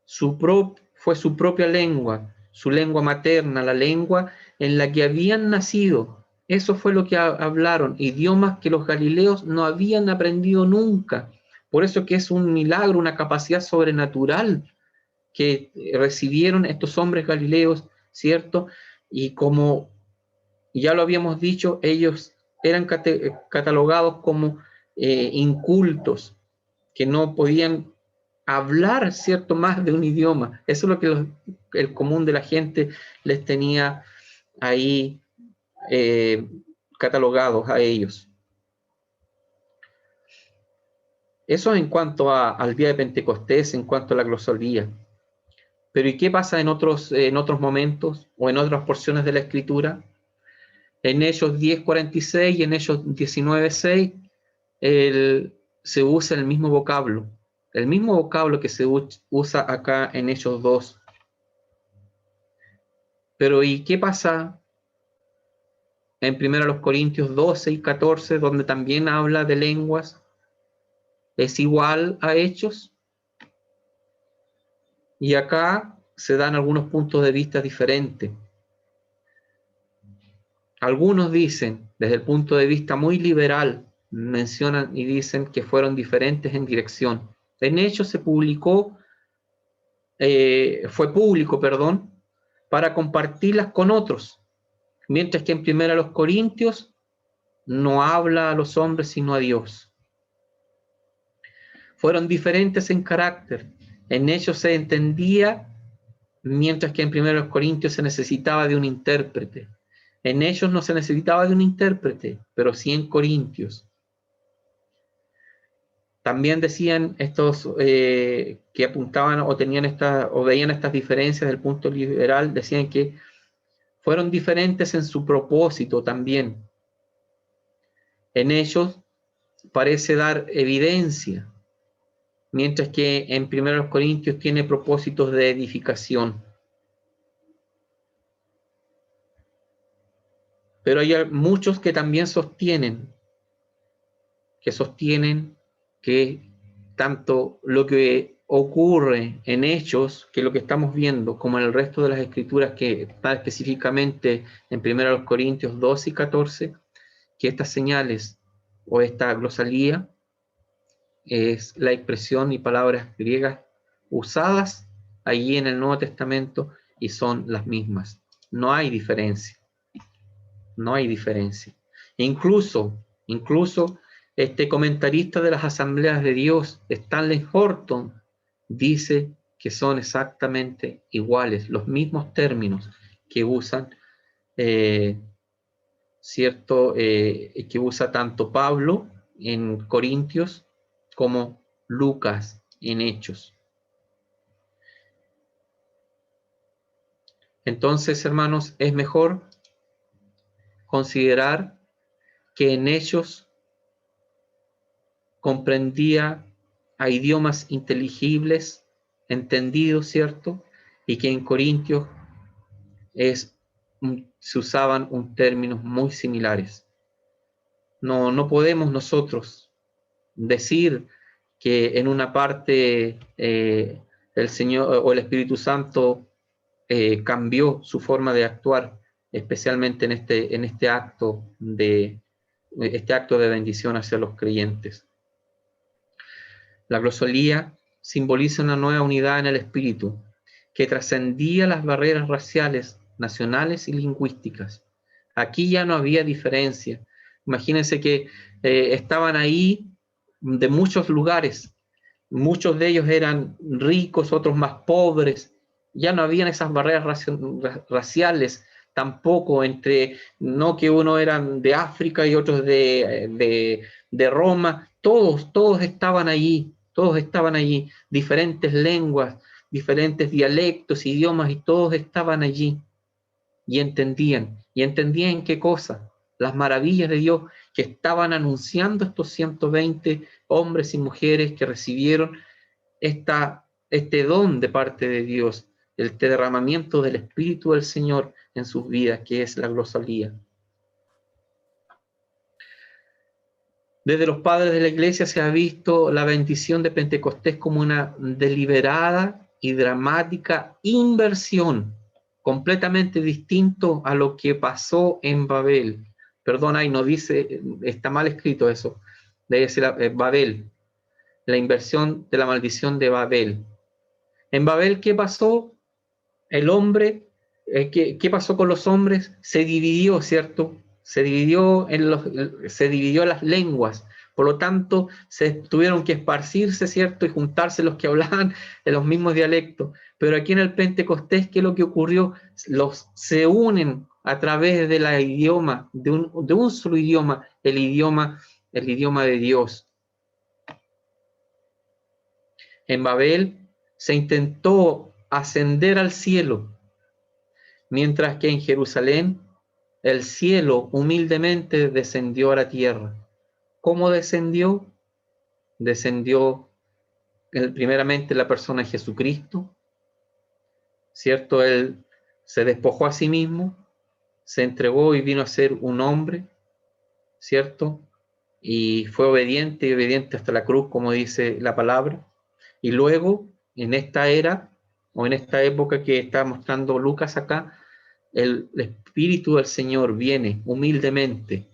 Fue su propia lengua, su lengua materna, la lengua en la que habían nacido. Eso fue lo que hablaron, idiomas que los galileos no habían aprendido nunca. Por eso que es un milagro, una capacidad sobrenatural que recibieron estos hombres galileos, ¿cierto? Y como ya lo habíamos dicho, ellos eran catalogados como incultos, que no podían hablar, ¿cierto?, más de un idioma. Eso es lo que el común de la gente les tenía ahí catalogados a ellos. Eso en cuanto al día de Pentecostés, en cuanto a la glosología. Pero ¿y qué pasa en otros momentos o en otras porciones de la Escritura? En Hechos 10:46 y en Hechos 19:6 se usa el mismo vocablo que se usa acá en Hechos 2. Pero ¿y qué pasa en 1 Corintios 12 y 14, donde también habla de lenguas? ¿Es igual a Hechos? Y acá se dan algunos puntos de vista diferentes. Algunos dicen, desde el punto de vista muy liberal, mencionan y dicen que fueron diferentes en dirección. En Hechos fue público, para compartirlas con otros, mientras que en 1 Corintios no habla a los hombres sino a Dios. Fueron diferentes en carácter. En Hechos se entendía, mientras que en 1 Corintios se necesitaba de un intérprete. En Hechos no se necesitaba de un intérprete, pero sí en Corintios. También decían estos que apuntaban o veían estas diferencias del punto liberal, decían que fueron diferentes en su propósito también. En ellos parece dar evidencia, mientras que en 1 Corintios tiene propósitos de edificación. Pero hay muchos que también sostienen que tanto lo que ocurre en Hechos, que lo que estamos viendo, como en el resto de las escrituras, que está específicamente en 1 Corintios 12 y 14, que estas señales o esta glosalía es la expresión y palabras griegas usadas allí en el Nuevo Testamento y son las mismas. No hay diferencia. No hay diferencia. Incluso este comentarista de las Asambleas de Dios, Stanley Horton, dice que son exactamente iguales, los mismos términos que usan, que usa tanto Pablo en Corintios como Lucas en Hechos. Entonces, hermanos, es mejor considerar que en Hechos comprendía a idiomas inteligibles, entendidos, ¿cierto? Y que en Corintios se usaban términos muy similares. No podemos nosotros decir que en una parte el Señor o el Espíritu Santo cambió su forma de actuar, especialmente en este acto de bendición hacia los creyentes. La glosolía simboliza una nueva unidad en el espíritu que trascendía las barreras raciales, nacionales y lingüísticas. Aquí ya no había diferencia. Imagínense que estaban ahí de muchos lugares. Muchos de ellos eran ricos, otros más pobres. Ya no habían esas barreras raciales, tampoco entre, no que uno eran de África y otros de Roma. Todos estaban allí, diferentes lenguas, diferentes dialectos, idiomas, y todos estaban allí y entendían qué cosa, las maravillas de Dios que estaban anunciando estos 120 hombres y mujeres que recibieron este don de parte de Dios, el derramamiento del Espíritu del Señor en sus vidas, que es la glosalía. Desde los padres de la Iglesia se ha visto la bendición de Pentecostés como una deliberada y dramática inversión, completamente distinto a lo que pasó en Babel. Perdón, ahí no dice, está mal escrito eso, debe ser Babel, la inversión de la maldición de Babel. En Babel, ¿qué pasó? El hombre, ¿qué pasó con los hombres? Se dividió, ¿cierto? Se dividió en las lenguas. Por lo tanto, se tuvieron que esparcirse, ¿cierto? Y juntarse los que hablaban en los mismos dialectos. Pero aquí en el Pentecostés, ¿qué es lo que ocurrió? Se unen a través del idioma, de un solo idioma, el idioma de Dios. En Babel se intentó ascender al cielo, mientras que en Jerusalén el cielo humildemente descendió a la tierra. ¿Cómo descendió? Descendió primeramente la persona de Jesucristo, ¿cierto? Él se despojó a sí mismo, se entregó y vino a ser un hombre, ¿cierto? Y fue obediente hasta la cruz, como dice la palabra. Y luego, en esta era, o en esta época que está mostrando Lucas acá, el Espíritu del Señor viene humildemente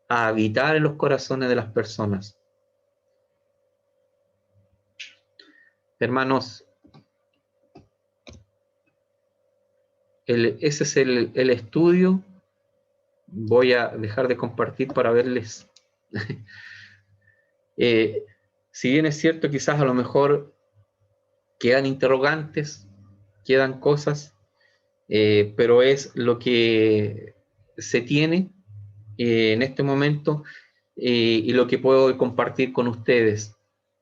a habitar en los corazones de las personas. Hermanos, ese es el estudio. Voy a dejar de compartir para verles. Si bien es cierto, quizás a lo mejor quedan interrogantes, quedan cosas, pero es lo que se tiene en este momento y lo que puedo compartir con ustedes.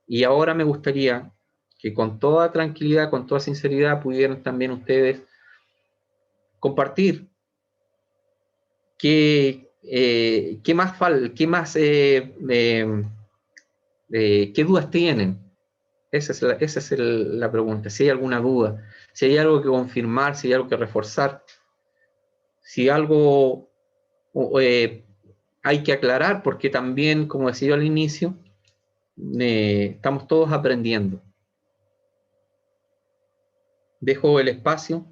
Y ahora me gustaría que con toda tranquilidad, con toda sinceridad, pudieran también ustedes compartir qué qué dudas tienen. Esa es la pregunta. Si hay alguna duda, si hay algo que confirmar, si hay algo que reforzar, si algo hay que aclarar, porque también, como decía yo al inicio, estamos todos aprendiendo. Dejo el espacio.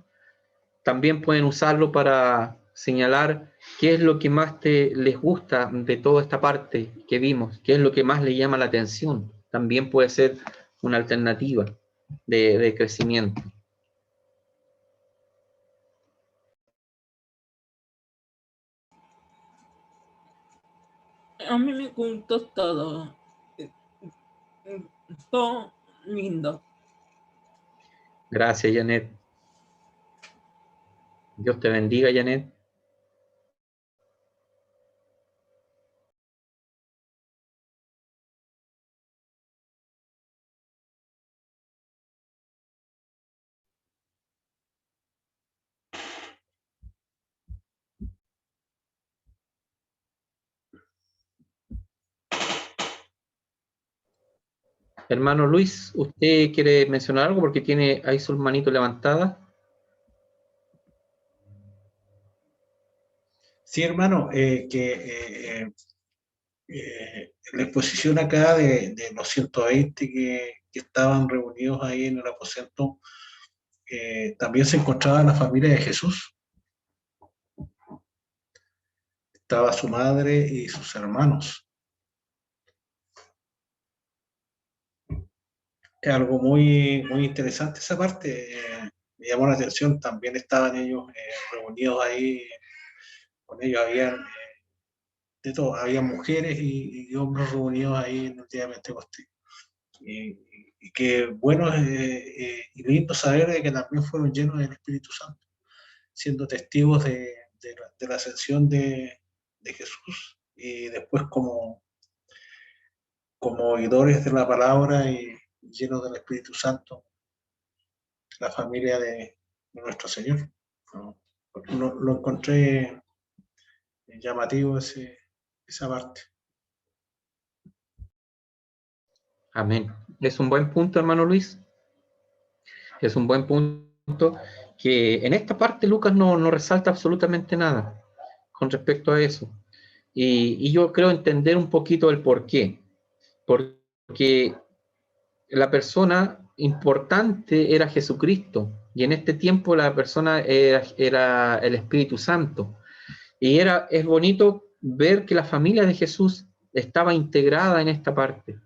También pueden usarlo para señalar qué es lo que más les gusta de toda esta parte que vimos, qué es lo que más les llama la atención. También puede ser una alternativa de crecimiento. A mí me gustó todo. Todo lindo. Gracias, Janet. Dios te bendiga, Janet. Hermano Luis, ¿usted quiere mencionar algo? Porque tiene ahí su manito levantada. Sí, hermano, la exposición acá de los 120 que estaban reunidos ahí en el aposento, también se encontraba la familia de Jesús. Estaba su madre y sus hermanos. Es algo muy interesante esa parte. Me llamó la atención, también estaban ellos reunidos ahí, con ellos habían de todo, había mujeres y hombres reunidos ahí en el día de Pentecostés. Y que bueno y lindo saber de que también fueron llenos del Espíritu Santo, siendo testigos de la ascensión de Jesús y después como oidores de la palabra y llenos del Espíritu Santo, la familia de nuestro Señor. ¿No? Lo encontré llamativo esa parte. Amén. Es un buen punto, hermano Luis. Es un buen punto que en esta parte Lucas no resalta absolutamente nada con respecto a eso. Y yo creo entender un poquito el por qué. Porque la persona importante era Jesucristo y en este tiempo la persona era el Espíritu Santo. Y es bonito ver que la familia de Jesús estaba integrada en esta parte,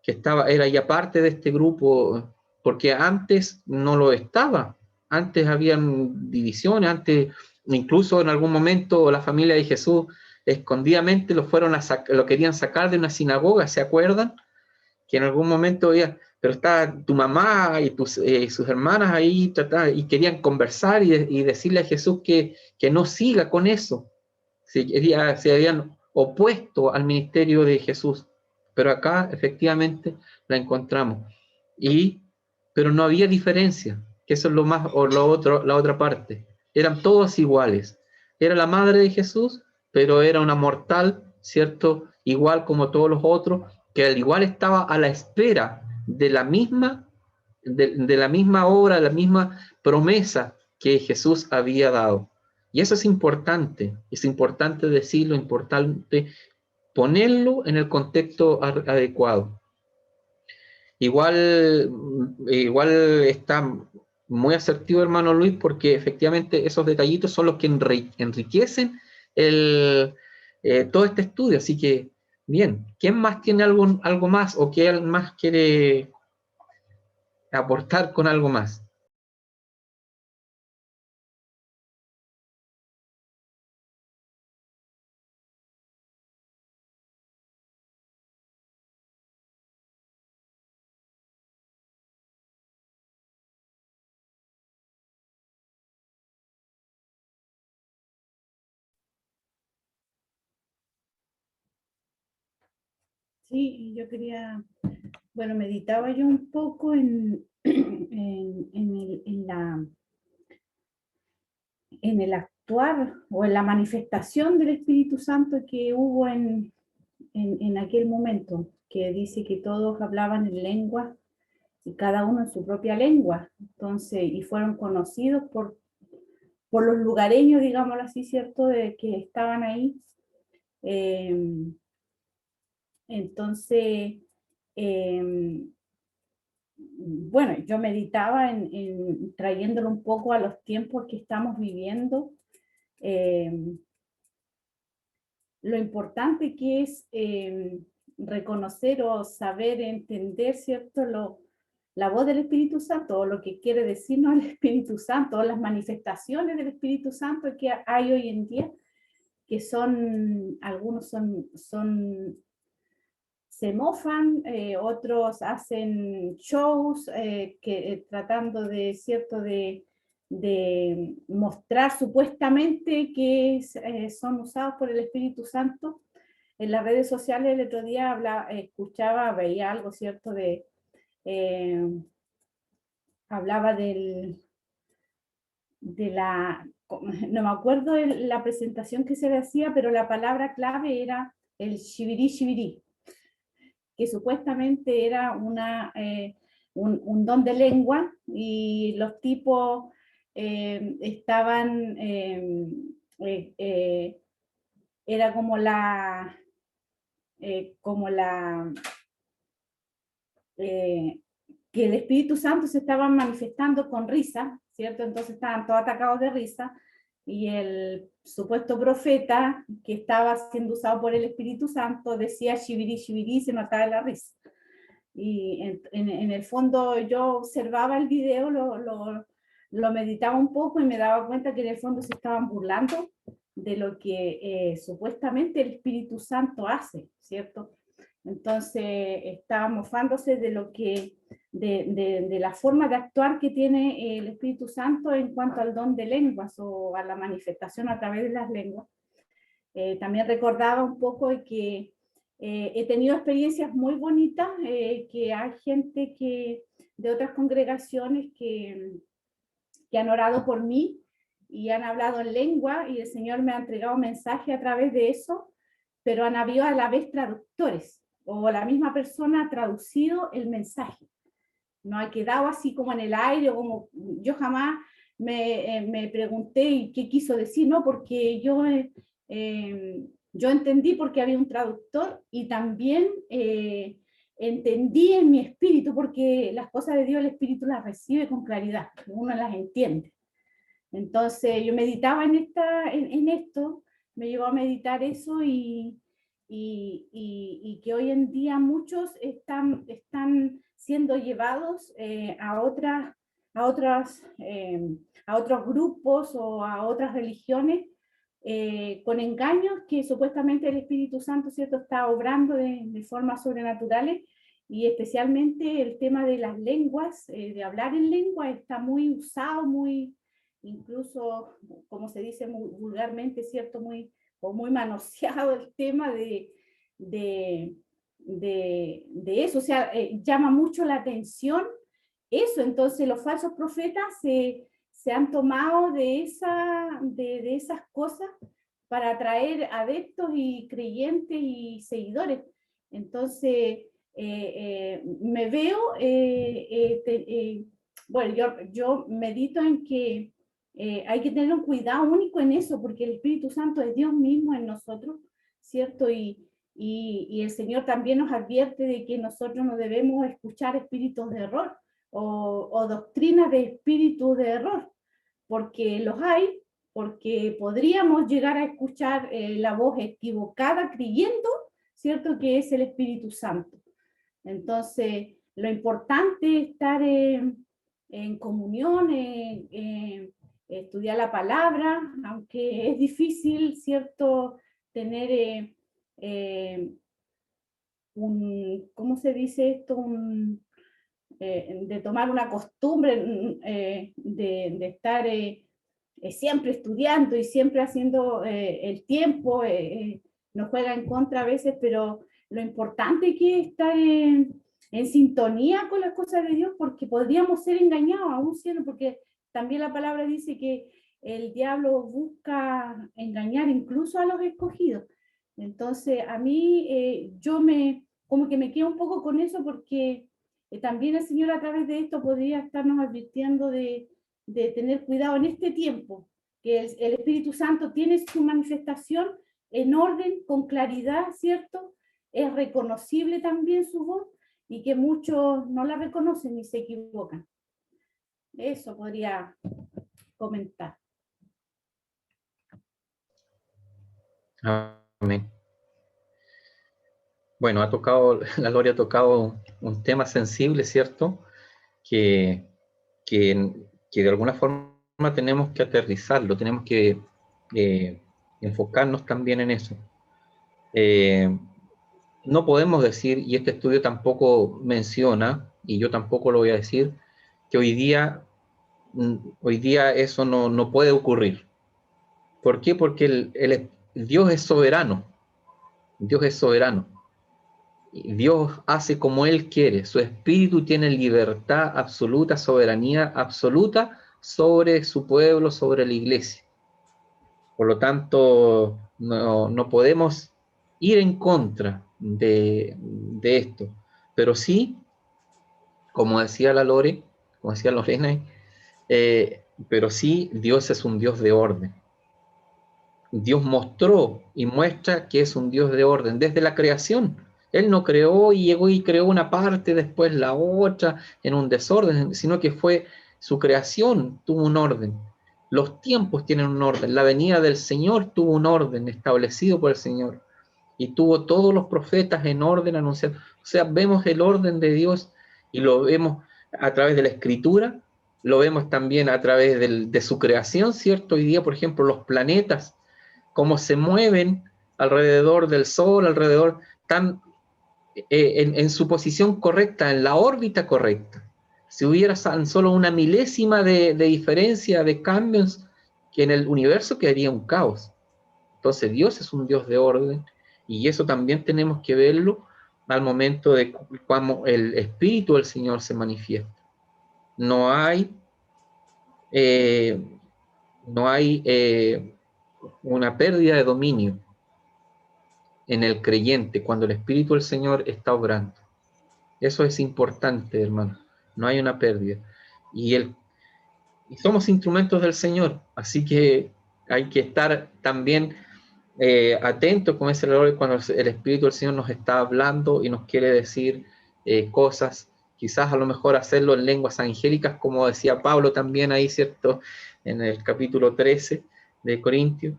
que era ya parte de este grupo, porque antes no lo estaba. Antes habían divisiones, antes incluso en algún momento la familia de Jesús escondidamente lo querían sacar de una sinagoga, ¿se acuerdan? Que en algún momento pero está tu mamá y sus hermanas ahí y querían conversar y decirle a Jesús que no siga con eso. Se habían opuesto al ministerio de Jesús, pero acá efectivamente la encontramos. Pero no había diferencia, que eso es lo más, o lo otro, la otra parte. Eran todos iguales. Era la madre de Jesús, pero era una mortal, ¿cierto? Igual como todos los otros, que al igual estaba a la espera de la misma, de la misma obra, de la misma promesa que Jesús había dado. Y eso es importante decirlo, importante ponerlo en el contexto adecuado. Igual está muy asertivo, hermano Luis, porque efectivamente esos detallitos son los que enriquecen todo este estudio. Así que, bien, ¿quién más tiene algo más o quién más quiere aportar con algo más? Sí, yo quería, bueno, meditaba yo un poco en el actuar o en la manifestación del Espíritu Santo que hubo en aquel momento, que dice que todos hablaban en lengua y cada uno en su propia lengua, entonces, y fueron conocidos por los lugareños, digámoslo así, ¿cierto?, de que estaban ahí. Entonces, bueno, yo meditaba trayéndolo un poco a los tiempos que estamos viviendo, lo importante que es reconocer o saber entender, ¿cierto?, la voz del Espíritu Santo, o lo que quiere decirnos el Espíritu Santo, o las manifestaciones del Espíritu Santo que hay hoy en día, que algunos se mofan, otros hacen shows tratando de, ¿cierto?, de mostrar supuestamente que son usados por el Espíritu Santo. En las redes sociales el otro día veía algo, ¿cierto?, hablaba de no me acuerdo de la presentación que se le hacía, pero la palabra clave era el shibirí shibirí. que supuestamente era un don de lengua, y los tipos estaban, era como que el Espíritu Santo se estaba manifestando con risa, ¿cierto? Entonces estaban todos atacados de risa, y el supuesto profeta que estaba siendo usado por el Espíritu Santo decía shibiri, shibiri, y se mataba de la risa. Y en el fondo yo observaba el video, lo meditaba un poco y me daba cuenta que en el fondo se estaban burlando de lo que supuestamente el Espíritu Santo hace, ¿cierto? Entonces estaban mofándose de lo que, de la forma de actuar que tiene el Espíritu Santo en cuanto al don de lenguas o a la manifestación a través de las lenguas. También recordaba un poco de que he tenido experiencias muy bonitas, que hay gente de otras congregaciones que han orado por mí y han hablado en lengua, y el Señor me ha entregado mensaje a través de eso, pero han habido a la vez traductores, o la misma persona ha traducido el mensaje. No ha quedado así como en el aire, o como yo jamás me pregunté qué quiso decir, ¿no? Porque yo entendí porque había un traductor, y también entendí en mi espíritu, porque las cosas de Dios el espíritu las recibe con claridad, uno las entiende. Entonces yo meditaba en esto, me llevó a meditar eso, y que hoy en día muchos están siendo llevados a otros grupos o a otras religiones, con engaños que supuestamente el Espíritu Santo, ¿cierto?, está obrando de formas sobrenaturales, y especialmente el tema de las lenguas, de hablar en lengua, está muy usado, incluso, como se dice muy vulgarmente, ¿cierto?, muy manoseado el tema de eso, o sea, llama mucho la atención eso. Entonces los falsos profetas se han tomado de esas cosas para atraer adeptos y creyentes y seguidores. Entonces me veo, bueno, yo medito en que hay que tener un cuidado único en eso, porque el Espíritu Santo es Dios mismo en nosotros, ¿cierto? Y el Señor también nos advierte de que nosotros no debemos escuchar espíritus de error o doctrinas de espíritus de error, porque los hay, porque podríamos llegar a escuchar la voz equivocada creyendo, ¿cierto?, que es el Espíritu Santo. Entonces, lo importante es estar en comunión, estudiar la palabra, aunque es difícil, ¿cierto?, tener ¿cómo se dice esto? De tomar una costumbre de estar siempre estudiando y siempre haciendo el tiempo, nos juega en contra a veces, pero lo importante es que estar en sintonía con las cosas de Dios, porque podríamos ser engañados aún siendo, porque también la palabra dice que el diablo busca engañar incluso a los escogidos. Entonces a mí como que me quedo un poco con eso, porque también el Señor a través de esto podría estarnos advirtiendo de tener cuidado en este tiempo, que el Espíritu Santo tiene su manifestación en orden, con claridad, ¿cierto? Es reconocible también su voz, y que muchos no la reconocen y se equivocan. Eso podría comentar. Amén. Bueno, la Gloria ha tocado un tema sensible, ¿cierto? Que de alguna forma tenemos que aterrizarlo, tenemos que enfocarnos también en eso. No podemos decir, y este estudio tampoco menciona, y yo tampoco lo voy a decir, que hoy día eso no puede ocurrir. ¿Por qué? Porque Dios es soberano. Dios es soberano. Dios hace como Él quiere. Su espíritu tiene libertad absoluta, soberanía absoluta sobre su pueblo, sobre la iglesia. Por lo tanto, no podemos ir en contra de esto. Pero sí, como decía la Lore, como decía Lorena, pero sí, Dios es un Dios de orden. Dios mostró y muestra que es un Dios de orden desde la creación. Él no creó y llegó y creó una parte, después la otra, en un desorden, sino que fue su creación, tuvo un orden. Los tiempos tienen un orden. La venida del Señor tuvo un orden establecido por el Señor. Y tuvo todos los profetas en orden anunciando. O sea, vemos el orden de Dios y lo vemos a través de la Escritura, lo vemos también a través de su creación, ¿cierto? Hoy día, por ejemplo, los planetas, cómo se mueven alrededor del Sol, alrededor, tan en su posición correcta, en la órbita correcta. Si hubiera solo una milésima de diferencia, de cambios, que en el universo quedaría un caos. Entonces Dios es un Dios de orden y eso también tenemos que verlo al momento de cuando el Espíritu del Señor se manifiesta. No hay, eh, no hay una pérdida de dominio en el creyente cuando el Espíritu del Señor está obrando. Eso es importante, hermano. No hay una pérdida. Y, y somos instrumentos del Señor, así que hay que estar también atentos con ese error cuando el Espíritu del Señor nos está hablando y nos quiere decir cosas, quizás a lo mejor hacerlo en lenguas angélicas, como decía Pablo también ahí, ¿cierto? En el capítulo 13 de Corintios.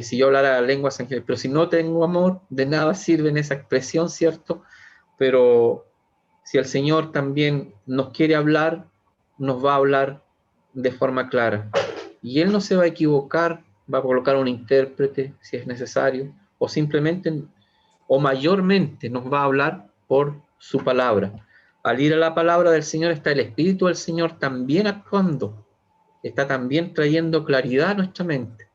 Si yo hablara lenguas angélicas, pero si no tengo amor, de nada sirve en esa expresión, ¿cierto? Pero si el Señor también nos quiere hablar, nos va a hablar de forma clara. Y Él no se va a equivocar, va a colocar un intérprete si es necesario, o simplemente, o mayormente nos va a hablar por su palabra. Al ir a la palabra del Señor está el Espíritu del Señor también actuando, está también trayendo claridad a nuestra mente,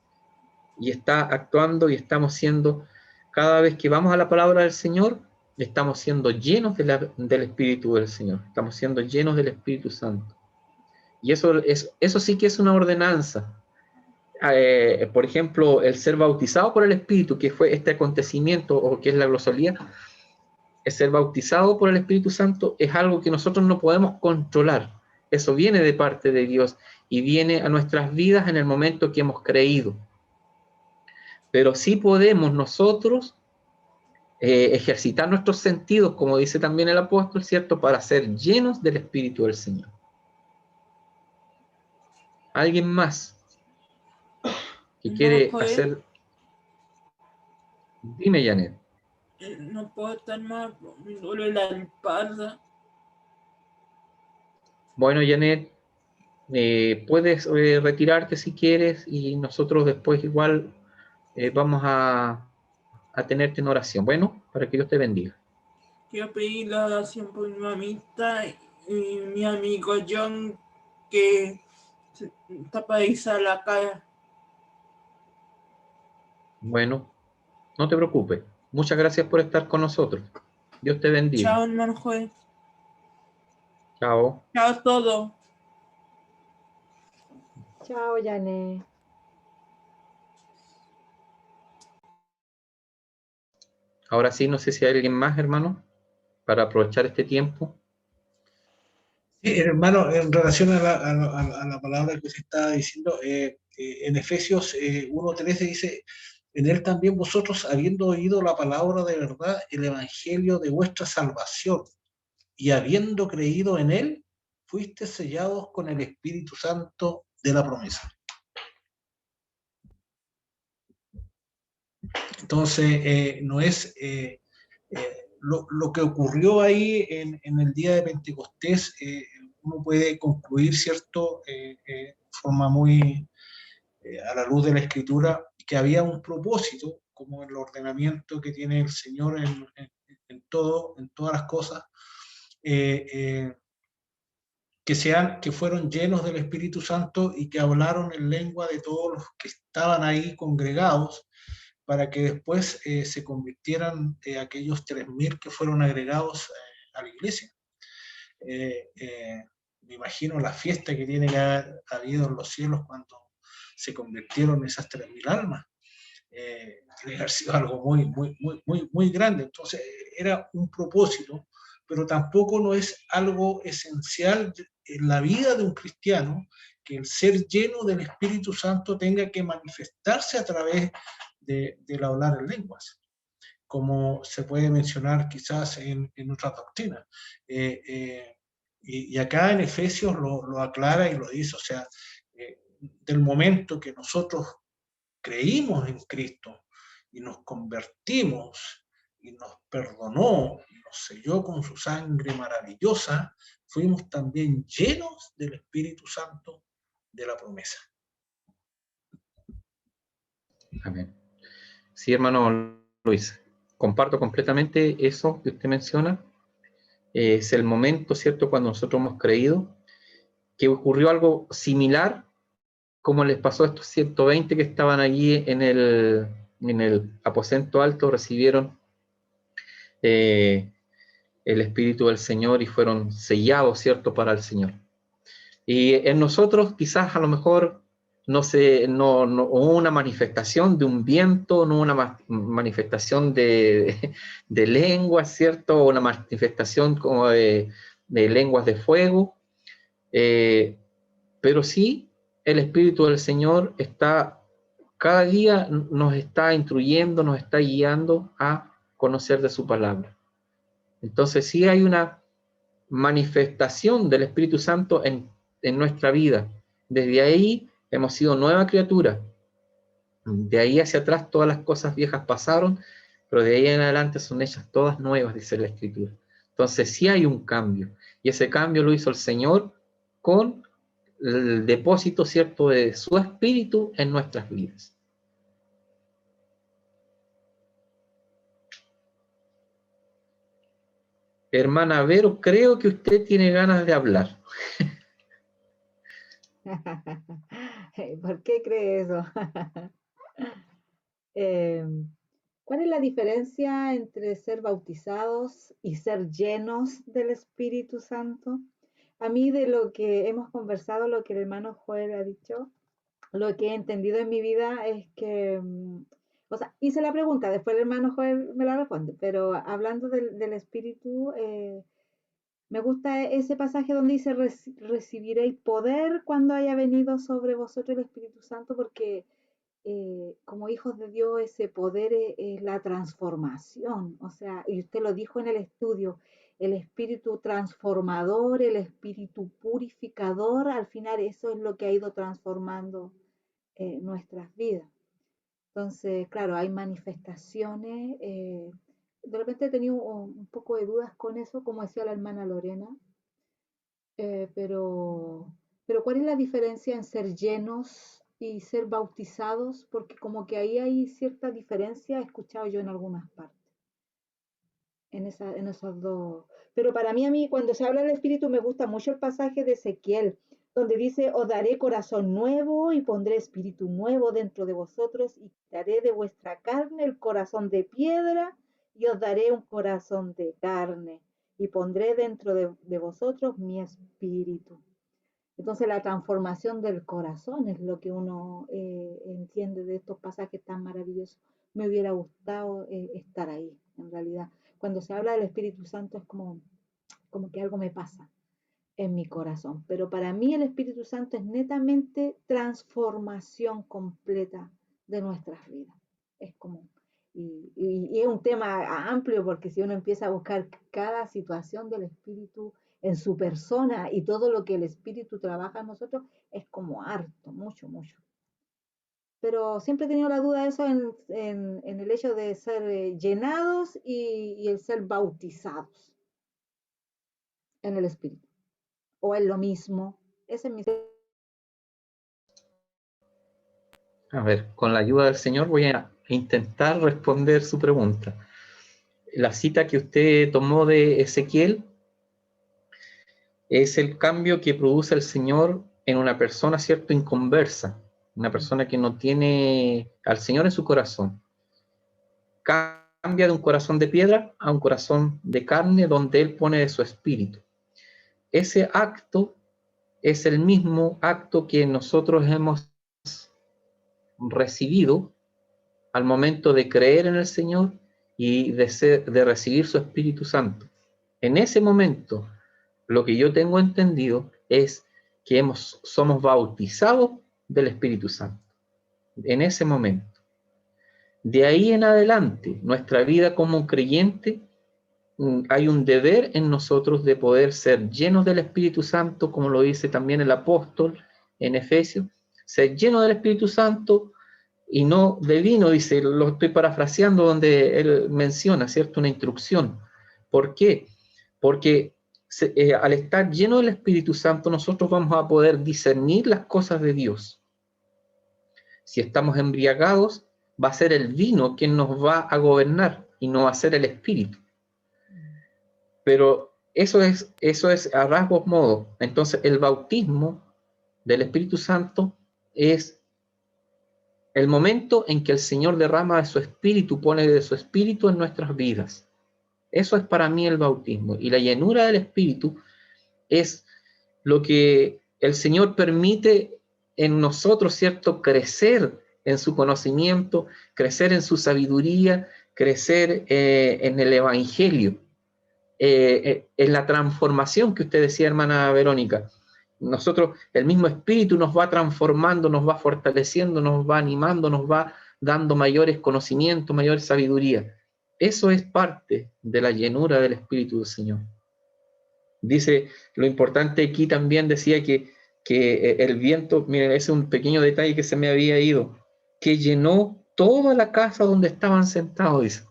y está actuando y estamos siendo, cada vez que vamos a la palabra del Señor, estamos siendo llenos del Espíritu del Señor, estamos siendo llenos del Espíritu Santo. Y eso sí que es una ordenanza. Por ejemplo, el ser bautizado por el Espíritu, que fue este acontecimiento, o que es la glosolía, el ser bautizado por el Espíritu Santo es algo que nosotros no podemos controlar. Eso viene de parte de Dios y viene a nuestras vidas en el momento que hemos creído. Pero sí podemos nosotros ejercitar nuestros sentidos, como dice también el apóstol, ¿cierto? Para ser llenos del Espíritu del Señor. ¿Alguien más que quiere hacer? Dime, Janet. No puedo estar más, me duele la espalda. Bueno, Janet, puedes retirarte si quieres y nosotros después igual vamos a tenerte en oración. Bueno, para que Dios te bendiga. Quiero pedir la oración por mi mamita y mi amigo John, que se está para irse a la cara. Bueno, no te preocupes. Muchas gracias por estar con nosotros. Dios te bendiga. Chao, hermano Joel. Chao. Chao a todos. Chao, Janet. Ahora sí, no sé si hay alguien más, hermano, para aprovechar este tiempo. Sí, hermano, en relación a la palabra que se está diciendo, en Efesios 1:13 dice, en él también vosotros, habiendo oído la palabra de verdad, el evangelio de vuestra salvación, y habiendo creído en él, fuiste sellados con el Espíritu Santo de la promesa. Entonces, no es lo que ocurrió ahí en el día de Pentecostés, uno puede concluir, ¿cierto?, de forma muy a la luz de la Escritura, que había un propósito, como el ordenamiento que tiene el Señor en todas las cosas, que fueron llenos del Espíritu Santo y que hablaron en lengua de todos los que estaban ahí congregados, para que después se convirtieran aquellos 3.000 que fueron agregados a la iglesia. Me imagino la fiesta que tiene que haber habido en los cielos cuando se convirtieron esas 3.000 almas. debe haber sido algo muy grande. Entonces, era un propósito, pero tampoco no es algo esencial en la vida de un cristiano que el ser lleno del Espíritu Santo tenga que manifestarse a través del hablar en lenguas, como se puede mencionar quizás en otras doctrinas. Y acá en Efesios lo aclara y lo dice, o sea, del momento que nosotros creímos en Cristo y nos convertimos y nos perdonó y nos selló con su sangre maravillosa, fuimos también llenos del Espíritu Santo de la promesa. Amén. Sí, hermano Luis, comparto completamente eso que usted menciona. Es el momento, ¿cierto?, cuando nosotros hemos creído que ocurrió algo similar como les pasó a estos 120 que estaban allí en el aposento alto, recibieron el Espíritu del Señor y fueron sellados, ¿cierto?, para el Señor. Y en nosotros quizás a lo mejor no hubo una manifestación de un viento, no una manifestación de lenguas, ¿cierto?, o una manifestación como de lenguas de fuego, pero sí el Espíritu del Señor está cada día, nos está instruyendo, nos está guiando a conocer de su palabra. Entonces sí hay una manifestación del Espíritu Santo en nuestra vida. Desde ahí hemos sido nueva criatura. De ahí hacia atrás todas las cosas viejas pasaron, pero de ahí en adelante son hechas todas nuevas, dice la Escritura. Entonces sí hay un cambio, y ese cambio lo hizo el Señor con el depósito, ¿cierto?, de su Espíritu en nuestras vidas. Hermana Vero, creo que usted tiene ganas de hablar. ¿Por qué cree eso? ¿Cuál es la diferencia entre ser bautizados y ser llenos del Espíritu Santo? A mí, de lo que hemos conversado, lo que el hermano Joel ha dicho, lo que he entendido en mi vida es que, o sea, hice la pregunta, después el hermano Joel me la responde, pero hablando del Espíritu, me gusta ese pasaje donde dice, recibiréis poder cuando haya venido sobre vosotros el Espíritu Santo, porque como hijos de Dios ese poder es la transformación, o sea, y usted lo dijo en el estudio, el espíritu transformador, el espíritu purificador, al final eso es lo que ha ido transformando nuestras vidas. Entonces, claro, hay manifestaciones, de repente he tenido un poco de dudas con eso, como decía la hermana Lorena, pero ¿cuál es la diferencia en ser llenos y ser bautizados? Porque como que ahí hay cierta diferencia, he escuchado yo en algunas partes, en esos dos. Pero para mí, cuando se habla del Espíritu, me gusta mucho el pasaje de Ezequiel, donde dice, os daré corazón nuevo y pondré espíritu nuevo dentro de vosotros y quitaré de vuestra carne el corazón de piedra y os daré un corazón de carne y pondré dentro de vosotros mi espíritu. Entonces la transformación del corazón es lo que uno entiende de estos pasajes tan maravillosos. Me hubiera gustado estar ahí, en realidad. Cuando se habla del Espíritu Santo es como que algo me pasa en mi corazón. Pero para mí el Espíritu Santo es netamente transformación completa de nuestras vidas. Es como, y es un tema amplio porque si uno empieza a buscar cada situación del Espíritu en su persona y todo lo que el Espíritu trabaja en nosotros, es como harto, mucho, mucho. Pero siempre he tenido la duda de eso en el hecho de ser llenados y el ser bautizados en el Espíritu. ¿O es lo mismo? Ese es mi... A ver, con la ayuda del Señor voy a intentar responder su pregunta. La cita que usted tomó de Ezequiel es el cambio que produce el Señor en una persona, ¿cierto?, inconversa, una persona que no tiene al Señor en su corazón. Cambia de un corazón de piedra a un corazón de carne donde Él pone de su espíritu. Ese acto es el mismo acto que nosotros hemos recibido al momento de creer en el Señor y de recibir su Espíritu Santo. En ese momento, lo que yo tengo entendido es que somos bautizados del Espíritu Santo. En ese momento. De ahí en adelante, nuestra vida como creyente, hay un deber en nosotros de poder ser llenos del Espíritu Santo, como lo dice también el apóstol en Efesios, ser llenos del Espíritu Santo y no de vino, dice, lo estoy parafraseando donde él menciona, ¿cierto? Una instrucción. ¿Por qué? Porque al estar lleno del Espíritu Santo, nosotros vamos a poder discernir las cosas de Dios. Si estamos embriagados, va a ser el vino quien nos va a gobernar y no va a ser el Espíritu. Pero eso es a rasgos modos. Entonces, el bautismo del Espíritu Santo es el momento en que el Señor derrama de su Espíritu, pone de su Espíritu en nuestras vidas. Eso es para mí el bautismo. Y la llenura del Espíritu es lo que el Señor permite en nosotros, ¿cierto? Crecer en su conocimiento, crecer en su sabiduría, crecer en el Evangelio, en la transformación que usted decía, hermana Verónica. Nosotros, el mismo Espíritu nos va transformando, nos va fortaleciendo, nos va animando, nos va dando mayores conocimientos, mayor sabiduría. Eso es parte de la llenura del Espíritu del Señor. Dice, lo importante aquí también decía que el viento, miren, ese es un pequeño detalle que se me había ido, que llenó toda la casa donde estaban sentados, dice.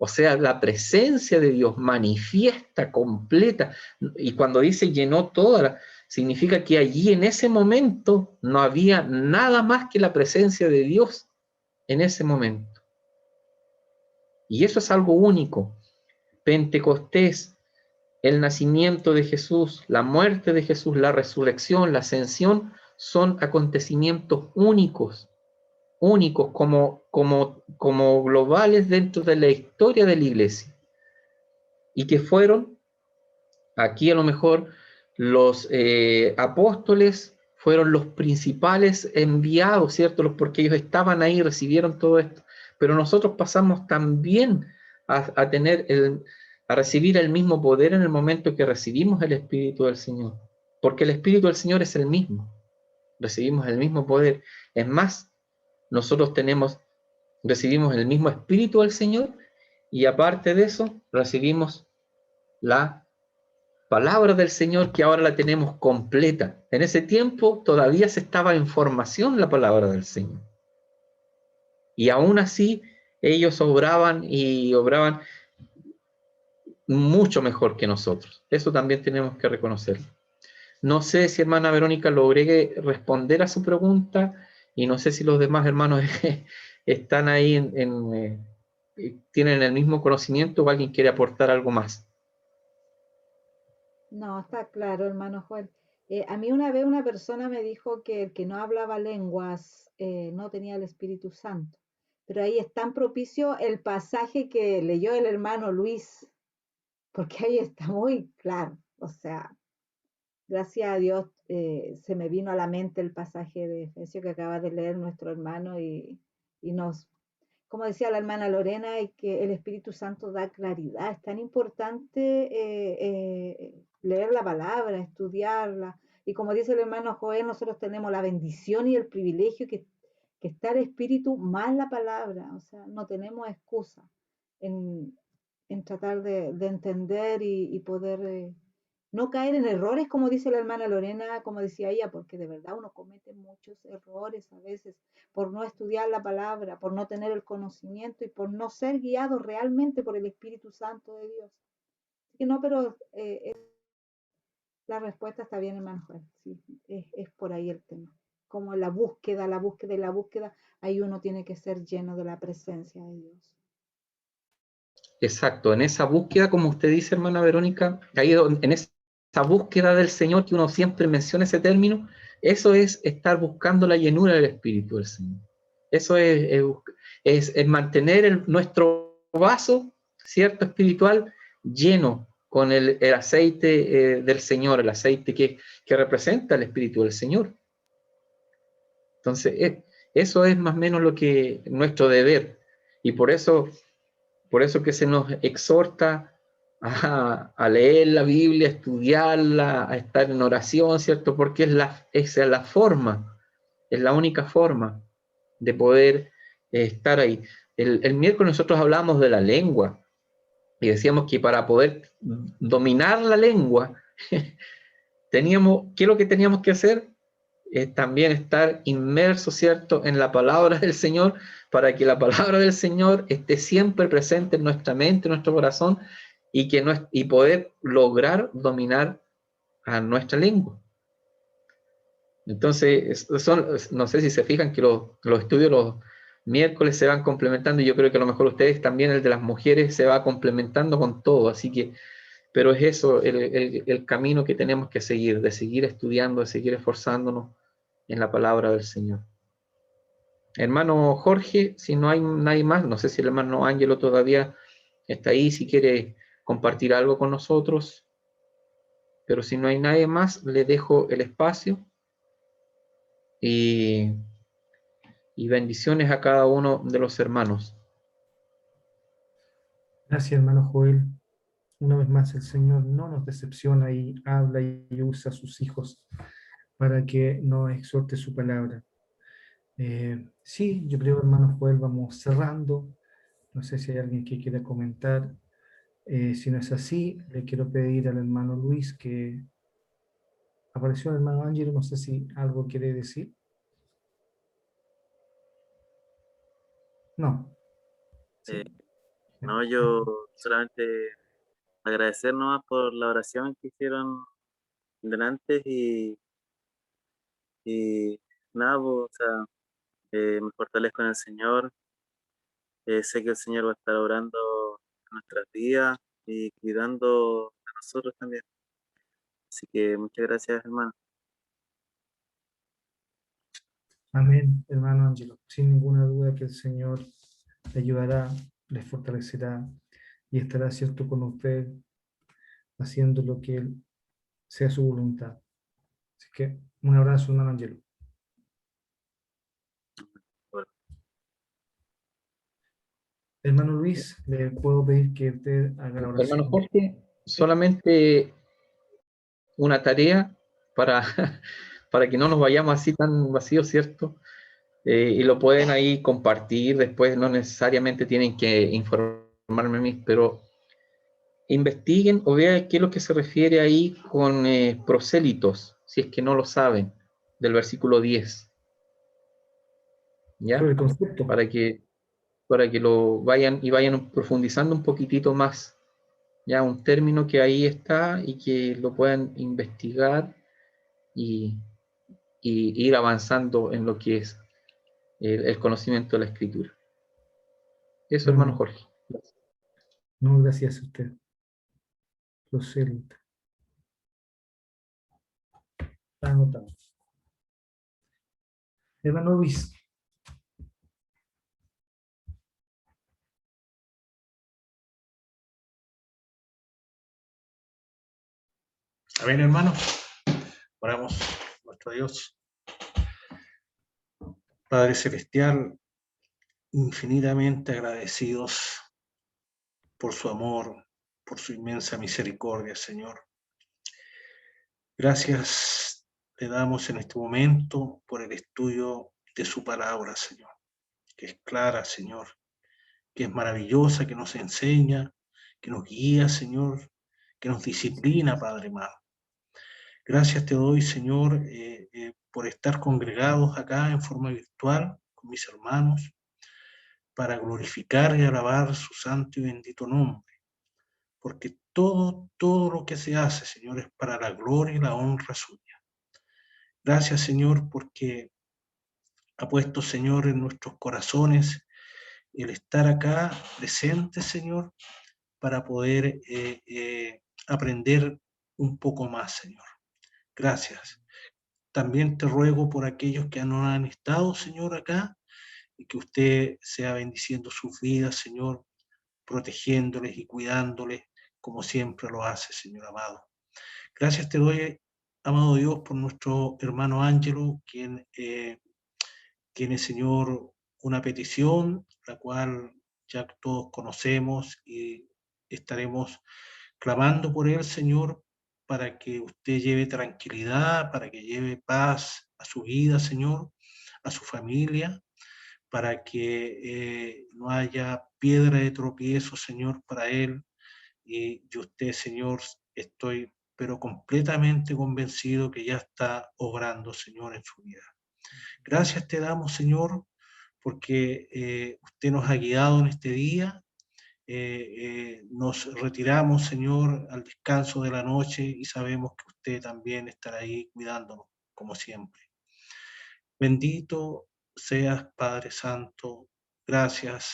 O sea, la presencia de Dios manifiesta, completa, y cuando dice llenó toda, significa que allí en ese momento no había nada más que la presencia de Dios en ese momento. Y eso es algo único. Pentecostés, el nacimiento de Jesús, la muerte de Jesús, la resurrección, la ascensión, son acontecimientos únicos como globales dentro de la historia de la iglesia. Y que fueron, aquí a lo mejor, los apóstoles fueron los principales enviados, ¿cierto? Porque ellos estaban ahí, recibieron todo esto. Pero nosotros pasamos también a recibir el mismo poder en el momento que recibimos el Espíritu del Señor. Porque el Espíritu del Señor es el mismo. Recibimos el mismo poder. Es más, nosotros recibimos el mismo Espíritu del Señor y aparte de eso, recibimos la palabra del Señor que ahora la tenemos completa. En ese tiempo todavía se estaba en formación la palabra del Señor. Y aún así, ellos obraban mucho mejor que nosotros. Eso también tenemos que reconocerlo. No sé si, hermana Verónica, logré responder a su pregunta y no sé si los demás hermanos están ahí, tienen el mismo conocimiento o alguien quiere aportar algo más. No, está claro, hermano Joel. A mí una vez una persona me dijo que el que no hablaba lenguas no tenía el Espíritu Santo. Pero ahí es tan propicio el pasaje que leyó el hermano Luis, porque ahí está muy claro. O sea, gracias a Dios se me vino a la mente el pasaje de Efesios que acaba de leer nuestro hermano y nos, como decía la hermana Lorena, y que el Espíritu Santo da claridad. Es tan importante leer la palabra, estudiarla. Y como dice el hermano Joel, nosotros tenemos la bendición y el privilegio que está el Espíritu más la palabra. O sea, no tenemos excusa en tratar de entender y poder no caer en errores, como dice la hermana Lorena, como decía ella, porque de verdad uno comete muchos errores a veces por no estudiar la palabra, por no tener el conocimiento y por no ser guiado realmente por el Espíritu Santo de Dios. Así que no, pero la respuesta está bien, hermano Juan. Sí, es por ahí el tema. Como la búsqueda, ahí uno tiene que ser lleno de la presencia de Dios. Exacto, en esa búsqueda, como usted dice, hermana Verónica, ahí en esa búsqueda del Señor, que uno siempre menciona ese término, eso es estar buscando la llenura del Espíritu del Señor. Eso es mantener nuestro vaso, ¿cierto?, espiritual, lleno con el aceite del Señor, el aceite que representa el Espíritu del Señor. Entonces, Eso es más o menos lo que nuestro deber. Y por eso que se nos exhorta a leer la Biblia, a estudiarla, a estar en oración, ¿cierto? Porque esa es la forma, es la única forma de poder estar ahí. El miércoles nosotros hablamos de la lengua y decíamos que para poder dominar la lengua, ¿qué es lo que teníamos que hacer? También estar inmersos, ¿cierto?, en la palabra del Señor, para que la palabra del Señor esté siempre presente en nuestra mente, en nuestro corazón, y poder lograr dominar a nuestra lengua. Entonces, no sé si se fijan que los estudios los miércoles se van complementando, y yo creo que a lo mejor ustedes también, el de las mujeres, se va complementando con todo, así que, pero es eso, el camino que tenemos que seguir, de seguir estudiando, de seguir esforzándonos en la palabra del Señor. Hermano Jorge, si no hay nadie más, no sé si el hermano Ángelo todavía está ahí, si quiere compartir algo con nosotros, pero si no hay nadie más, le dejo el espacio y bendiciones a cada uno de los hermanos. Gracias, hermano Joel. Una vez más, el Señor no nos decepciona y habla y usa a sus hijos para que nos exhorte su palabra. Sí, yo creo, hermano Joel, vamos cerrando. No sé si hay alguien que quiera comentar. Si no es así, le quiero pedir al hermano Luis que apareció el hermano Ángelo, no sé si algo quiere decir. No. Sí. No, yo solamente agradecer nomás por la oración que hicieron delante y nada, pues, o sea, me fortalezco en el Señor. Sé que el Señor va a estar orando en nuestras vidas y cuidando de nosotros también. Así que muchas gracias, hermano. Amén, hermano Ángelo. Sin ninguna duda que el Señor le ayudará, le fortalecerá y estará cierto con usted, haciendo lo que Él sea su voluntad. Así que un abrazo, hermano Ángelo. Bueno, Hermano Luis, le puedo pedir que usted haga la oración. Hermano Jorge, solamente una tarea para, para que no nos vayamos así tan vacíos, ¿cierto? Y lo pueden ahí compartir, después no necesariamente tienen que informarme a mí, pero investiguen o vean qué es lo que se refiere ahí con prosélitos, si es que no lo saben, del versículo 10, ¿ya? Sobre el concepto. Para que lo vayan profundizando un poquitito más, ya un término que ahí está y que lo puedan investigar y ir avanzando en lo que es el conocimiento de la escritura. Eso, hermano Jorge. No, gracias a usted. Prosélito. Anotado. Hermano Luis. Amén, hermano. Oramos a nuestro Dios. Padre Celestial, infinitamente agradecidos por su amor, por su inmensa misericordia, Señor. Gracias le damos en este momento por el estudio de su palabra, Señor, que es clara, Señor, que es maravillosa, que nos enseña, que nos guía, Señor, que nos disciplina, Padre amado. Gracias te doy, Señor, por estar congregados acá en forma virtual con mis hermanos para glorificar y alabar su santo y bendito nombre, porque todo lo que se hace, Señor, es para la gloria y la honra suya. Gracias, Señor, porque ha puesto, Señor, en nuestros corazones el estar acá presente, Señor, para poder aprender un poco más, Señor. Gracias. También te ruego por aquellos que no han estado, Señor, acá, y que usted sea bendiciendo sus vidas, Señor, protegiéndoles y cuidándoles como siempre lo hace, Señor amado. Gracias te doy, amado Dios, por nuestro hermano Ángelo, quien tiene, Señor, una petición, la cual ya todos conocemos y estaremos clamando por él, Señor, para que usted lleve tranquilidad, para que lleve paz a su vida, Señor, a su familia, para que no haya piedra de tropiezo, Señor, para él. Y yo usted, Señor, estoy pero completamente convencido que ya está obrando, Señor, en su vida. Gracias te damos, Señor, porque usted nos ha guiado en este día. Nos retiramos, Señor, al descanso de la noche y sabemos que usted también estará ahí cuidándonos, como siempre. Bendito seas, Padre Santo. Gracias,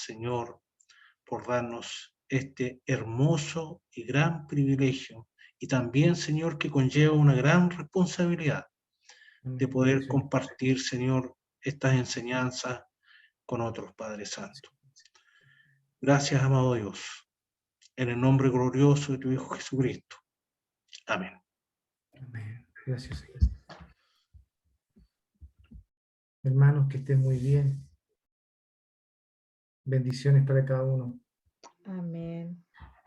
Señor, por darnos este hermoso y gran privilegio. Y también, Señor, que conlleva una gran responsabilidad de poder compartir, Señor, estas enseñanzas con otros, Padre Santo. Gracias, amado Dios, en el nombre glorioso de tu Hijo Jesucristo. Amén. Amén. Gracias, Señor. Hermanos, que estén muy bien. Bendiciones para cada uno. Amén.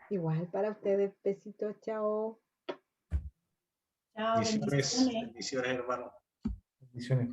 Igual para ustedes. Besitos. Chao. Chao, Bendiciones, bendiciones. bendiciones, hermano. Bendiciones.